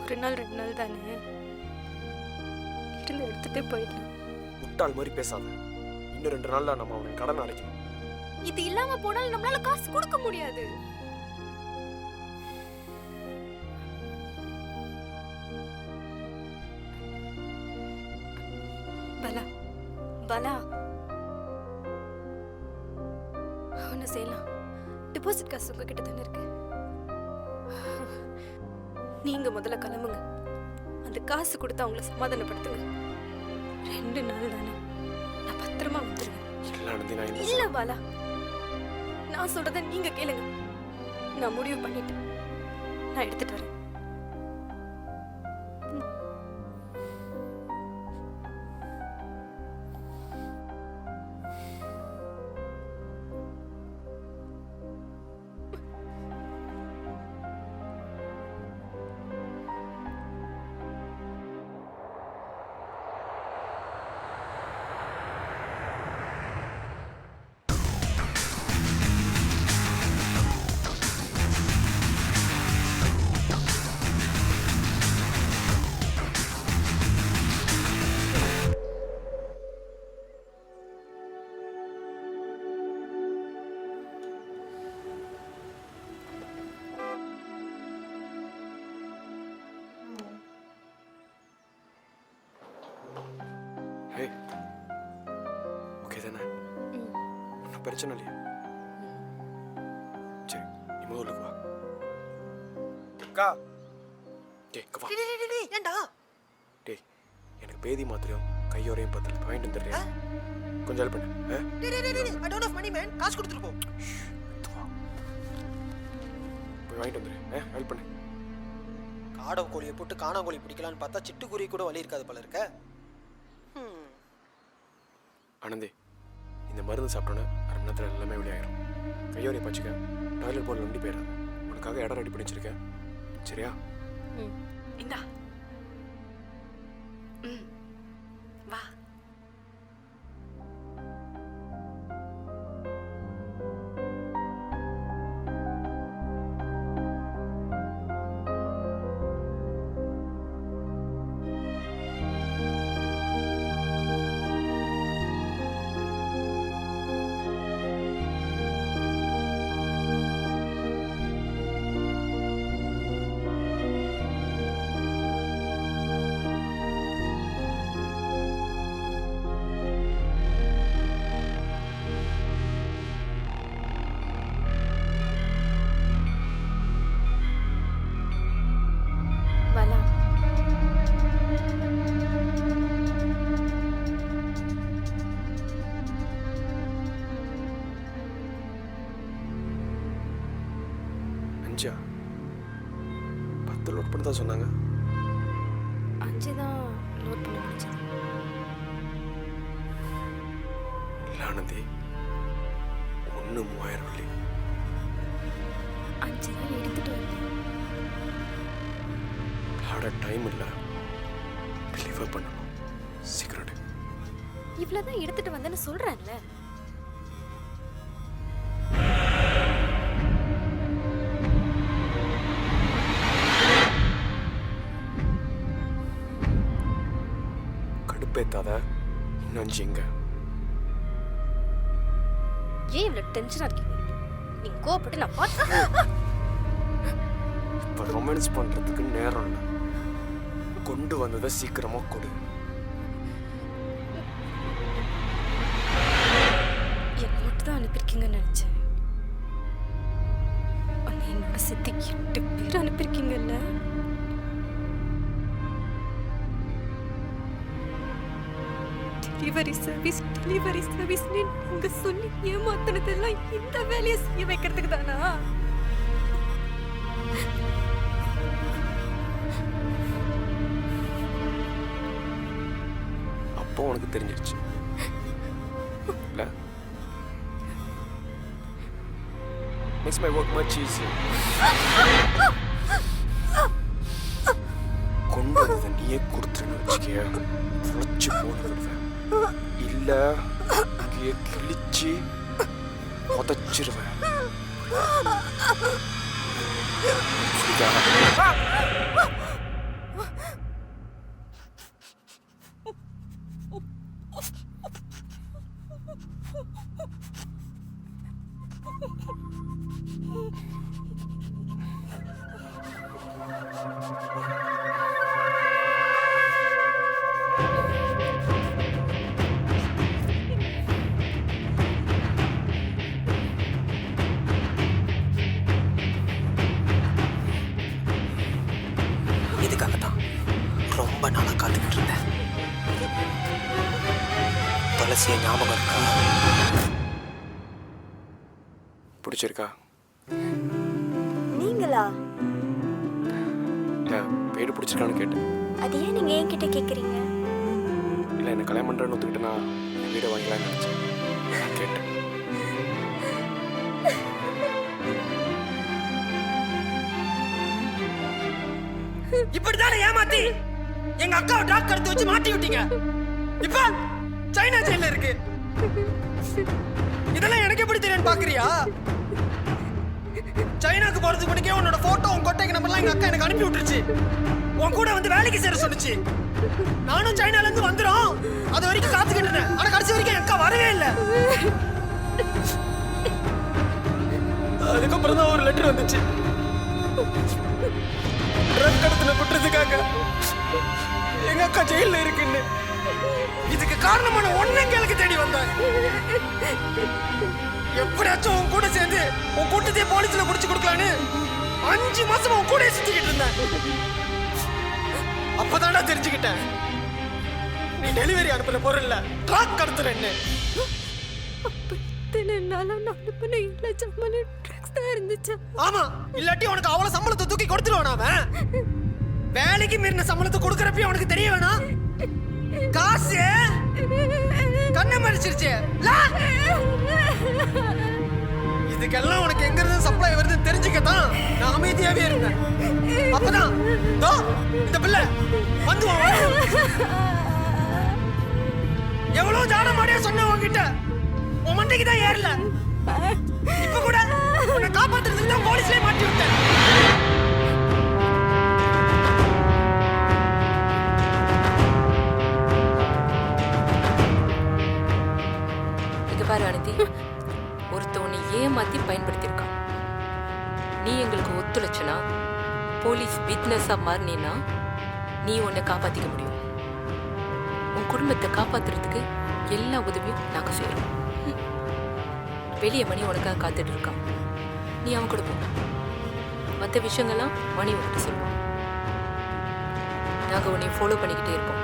1 நாள் 2 நாள் தானே, இருந்து எடுத்துட்டே போயிடலாம். முட்டாள் மாதிரி பேசாத. இன்னும் 2 நாள்ல நம்ம அவனுக்கு கடன் அடைக்கணும். இது இல்லாம போனாலும் நம்மளால காசு கொடுக்க முடியாது. பலா பலா ஒன்று செய்யலாம். டிபாசிட் காசு உங்ககிட்ட தானே இருக்கு. நீங்க முதல்ல கிளம்புங்க. அந்த காசு கொடுத்து அவங்கள சமாதானப்படுத்துங்க. 2 நாள் தானே, நான் பத்திரமா வந்துடுவேன். இல்ல பாலா, நான் சொல்றத நீங்க கேளுங்க. நான் முடிவு பண்ணிட்டேன். நான் எடுத்துட்டு வரேன். ஹே, ஓகே தானே? ஒன்றும் பிரச்சனை இல்லையா? சரி, நீ முதல்ல வா. அக்கா, டேய் வா. ஏண்டா? டேய், எனக்கு பேதி மாத்திரையும் கையோரையும் பத்தல வாங்கிட்டு வந்துடுறியா? கொஞ்சம் ஹெல்ப் பண்ணு. I don't have money man. காசு கொடுத்துட்டு போ. போய் வாங்கிட்டு வந்துடு. ஹெல்ப் பண்ணு. காடை கோழியை போட்டு காணாங்கோழி பிடிக்கலான்னு பார்த்தா சிட்டுக்குருவி கூட வழி இருக்காது போல இருக்க. ஆனந்தி, இந்த மருந்து சாப்பிட்டோன்னே 1/2 மணி நேரத்தில் எல்லாமே வெளியாயிரும். கையோரை பச்சுக்க, டாய்லெட் போர்டில் வண்டி போயிடாது. உனக்காக இடம் ரெடி பண்ணி வச்சிருக்கேன். சரியா? இந்தா. வா. அஞ்சா 10 லோட் பண்ண தான் சொன்னாங்க. 5 தான் லோட் பண்ண முடிஞ்சது. இல்லை ஆனந்தி, 1 3000 வெள்ளி. 5 தான் எடுத்துட்டு வந்தேன். ஆட டைம் இல்லை, டெலிவர் பண்ணணும். சீக்கிரம். இவ்வளவுதான் எடுத்துட்டு வந்தேன்னு சொல்றேன்ல. கடுப்பேத்தாத. இன்னும் எங்க? ஏன் இவ்வளவு டென்ஷனா இருக்கீங்க? நீங்க கோவப்பட்டு நான் பார்த்தா இப்போ ரொமான்ஸ் பண்றதுக்கு நேரம் இல்லை. கொண்டு வந்ததை சீக்கிரமா கொடு. என்னை மட்டும் தான் அனுப்பியிருக்கீங்கன்னு நினைச்சேன். என்னோட சித்தி 8 பேர் அனுப்பியிருக்கீங்கல்ல. டெலிவரி சர்வீஸ் நீங்க சொல்லி ஏமாத்தினதெல்லாம் இந்த வேலையை செய்ய வைக்கிறதுக்கு தானா? அப்போ உனக்கு தெரிஞ்சிருச்சு இல்ல? Makes my work much easier. கொண்டு வந்ததை நீயே கொடுத்துருன்னு வச்சுக்கிய உழைச்சி போன விடுவேன். இல்ல இங்கேயே கிழிச்சு உதச்சிருவேன். இதுக்காக தான் ரொம்ப நாளாக காத்துக்கிட்டு இருந்தேன். துளசிய ஞாபகம் இருக்கா? பிடிச்சிருக்கா? நீங்களா? இல்ல வீடு பிடிச்சிருக்கான்னு கேட்டேன். அது ஏன் நீங்க என்கிட்ட கேக்குறீங்க? இல்லை என்ன கல்யாணம் பண்ணுறேன்னு ஒத்துக்கிட்டேன்னா என் வீடை வாங்கலாம்னு நினச்சேன். நான் கேட்டேன். இப்படித்தானே ஏமாத்தி எங்க அக்காவை டாக் கடத்தி வச்சு மாட்டி விட்டீங்க. இப்ப சைனா ஜெயில இருக்கு. இதெல்லாம் எனக்கு எப்படி தெரியும் பாக்குறியா? சைனாக்கு போறதுக்கு முன்னாடியே உன்னோட போட்டோ உன் கொட்டைக்கு நம்பர்லாம் எங்க அக்கா எனக்கு அனுப்பி விட்டுருச்சு. உன் கூட வந்து வேலைக்கு சேர சொன்னுச்சு. நானும் சைனால இருந்து வந்துடும் அது வரைக்கும் காத்துக்கிட்டு இருந்தேன். ஆனா கடைசி வரைக்கும் என் அக்கா வரவே இல்லை. அதுக்கப்புறம் தான் ஒரு லெட்டர் வந்துச்சு. ட்ரக் கடத்துல குற்றத்துக்காக எங்க அக்கா ஜெயில இருக்குன்னு. இதுக்கு காரணமான ஒன்னங்களுக்கு தேடி வந்தேன். எப்படியாச்சும் உன் கூட சேர்ந்து உன் கூட்டத்தையே போலீஸ்ல புடிச்சு கொடுக்கலான்னு 5 மாசமா உன் கூட சுத்திக்கிட்டு இருந்தேன். அப்பதான்டா தெரிஞ்சுக்கிட்டேன் நீ டெலிவரி அனுப்புற பொருள் இல்ல, ட்ரக் கடத்துறேன்னு. ஆமா, இல்லாட்டி உனக்கு அவ்வளவு சம்பளத்தை தூக்கி கொடுத்துருவான் அவன். வேலைக்கு மீறின சம்பளத்தை கொடுக்கறப்ப உனக்கு தெரிய வேணாம். காசு கண்ணை மறைச்சிருச்சு. இதுக்கெல்லாம் உனக்கு எங்க இருந்து சப்ளை வருதுன்னு தெரிஞ்சுக்கத்தான் நான் அமைதியாவே இருந்தேன். அப்பதான் இந்த பிள்ளை வந்து எவ்வளவு ஜாட மாடியா சொன்ன உன்கிட்ட உன் மண்டைக்கு தான் ஏறல. இப்ப கூட உன்னை காப்பாத்துறதுக்கு தான் போலீஸ்லயே மாட்டி விட்டேன். இது பாரு அனந்தி, ஒருத்தவனை ஏமாத்தி பயன்படுத்தியிருக்கான். நீ எங்களுக்கு ஒத்துழைச்சனா, போலீஸ் விட்னஸா மாறினா நீ உன்னை காப்பாத்திக்க முடியும். உன் குடும்பத்தை காப்பாத்துறதுக்கு எல்லா உதவியும் நாங்க செய்யறோம். வெளியே மணி உனக்காக காத்துட்டு இருக்கான். நீ அவன் கூட போ. மற்ற விஷயங்கள்லாம் மணி உன்கிட்ட சொல்லுவான். நாங்க உன்னை ஃபாலோ பண்ணிக்கிட்டே இருப்போம்.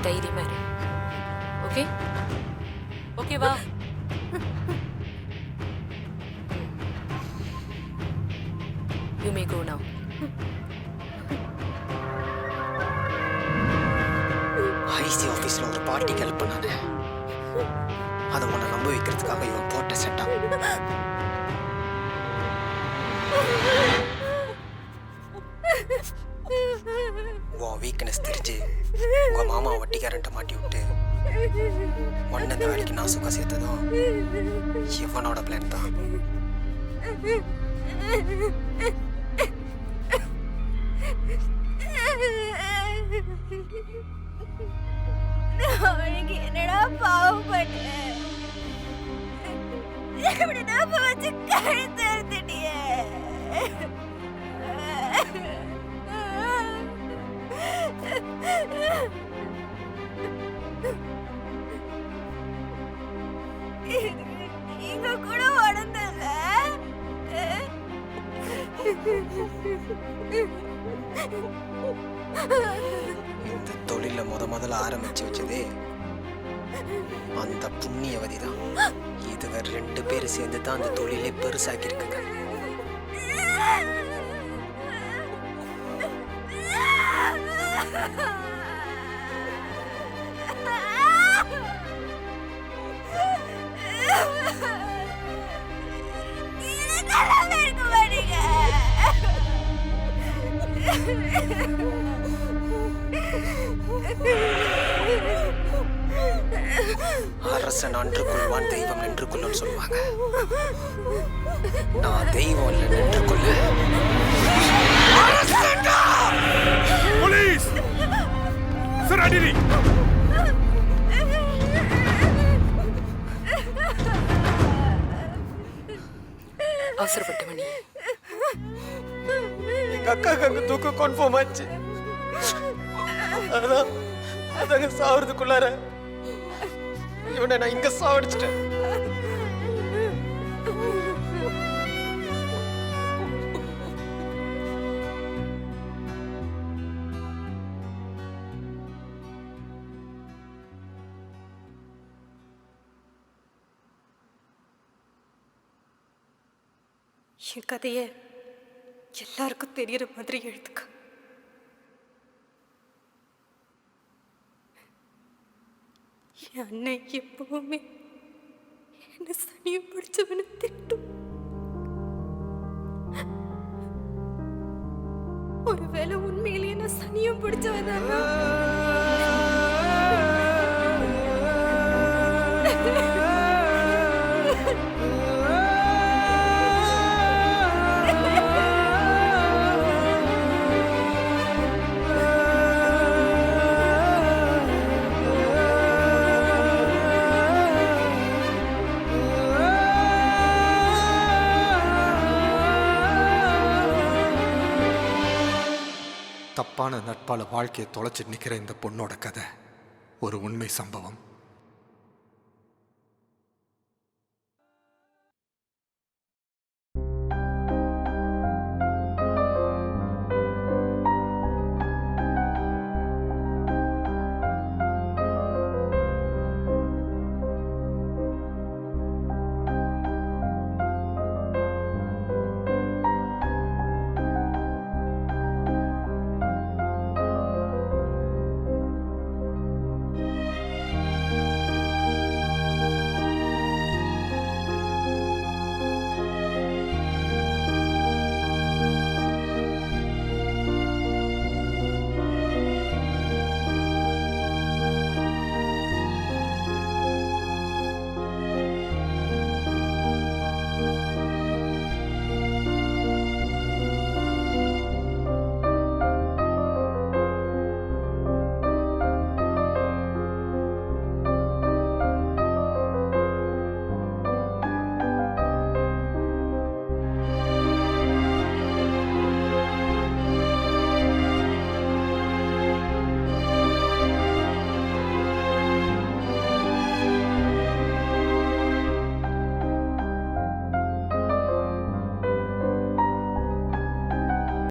தைரியமா இரு. ஓகே ஓகேவா? You may go now. I see ஆபீஸ்ல ஒரு பார்ட்டிக்கு ஹெல்ப் பண்ணானே, அதை உன்னை நம்ப வைக்கிறதுக்காக இவன் போட்ட செட்டா. உன் வீக்னஸ் தெரிஞ்சு உங்க மாமா வட்டிக்காரன்ட்ட மாட்டி விட்டு ஒன்னு இந்த வேலைக்கு நான் சுகம் சேர்த்ததும் இவனோட பிளான் தான். அவனுக்கு என்னடா பாவம் பண்ண? இப்படி நான் வச்சு கழுத்து அறுத்துட்டியே. நீங்க கூட உடந்தல இந்த தொழில முதல்ல ஆரம்பிச்சு வச்சதே அந்த புண்ணியவதி தான். இதுவரை 2 பேர் சேர்ந்து தான் அந்த தொழிலை பெருசாக்கி இருக்குங்க. அரசன் அன்று கொள்வான், தெய்வம் நின்று கொள்ளும் சொல்லுவாங்க. நான் தெய்வம் இல்லை, நின்று கொள்ள. போலீஸ் சார், அடிடி. அவசரப்பட்ட மணி. எங்க அக்காக்கு அங்க தூக்கம் கன்ஃபார்ம் ஆச்சு. அதாங்க சாவறதுக்குள்ளார இவனை நான் இங்க சாவடிச்சிட்டேன். என் கதையை எல்லாருக்கும் தெரியற மாதிரி எழுதுக்க. என் அண்ணன் எப்பவுமே என்ன சனியும் பிடிச்சவனு திட்டும். ஒருவேளை உண்மையிலேயே நான் சனியும் பிடிச்சவதானா? தப்பான நட்பால வாழ்க்கையை தொலைச்சிட்டு நிக்கிற இந்த பொண்ணோட கதை ஒரு உண்மை சம்பவம்.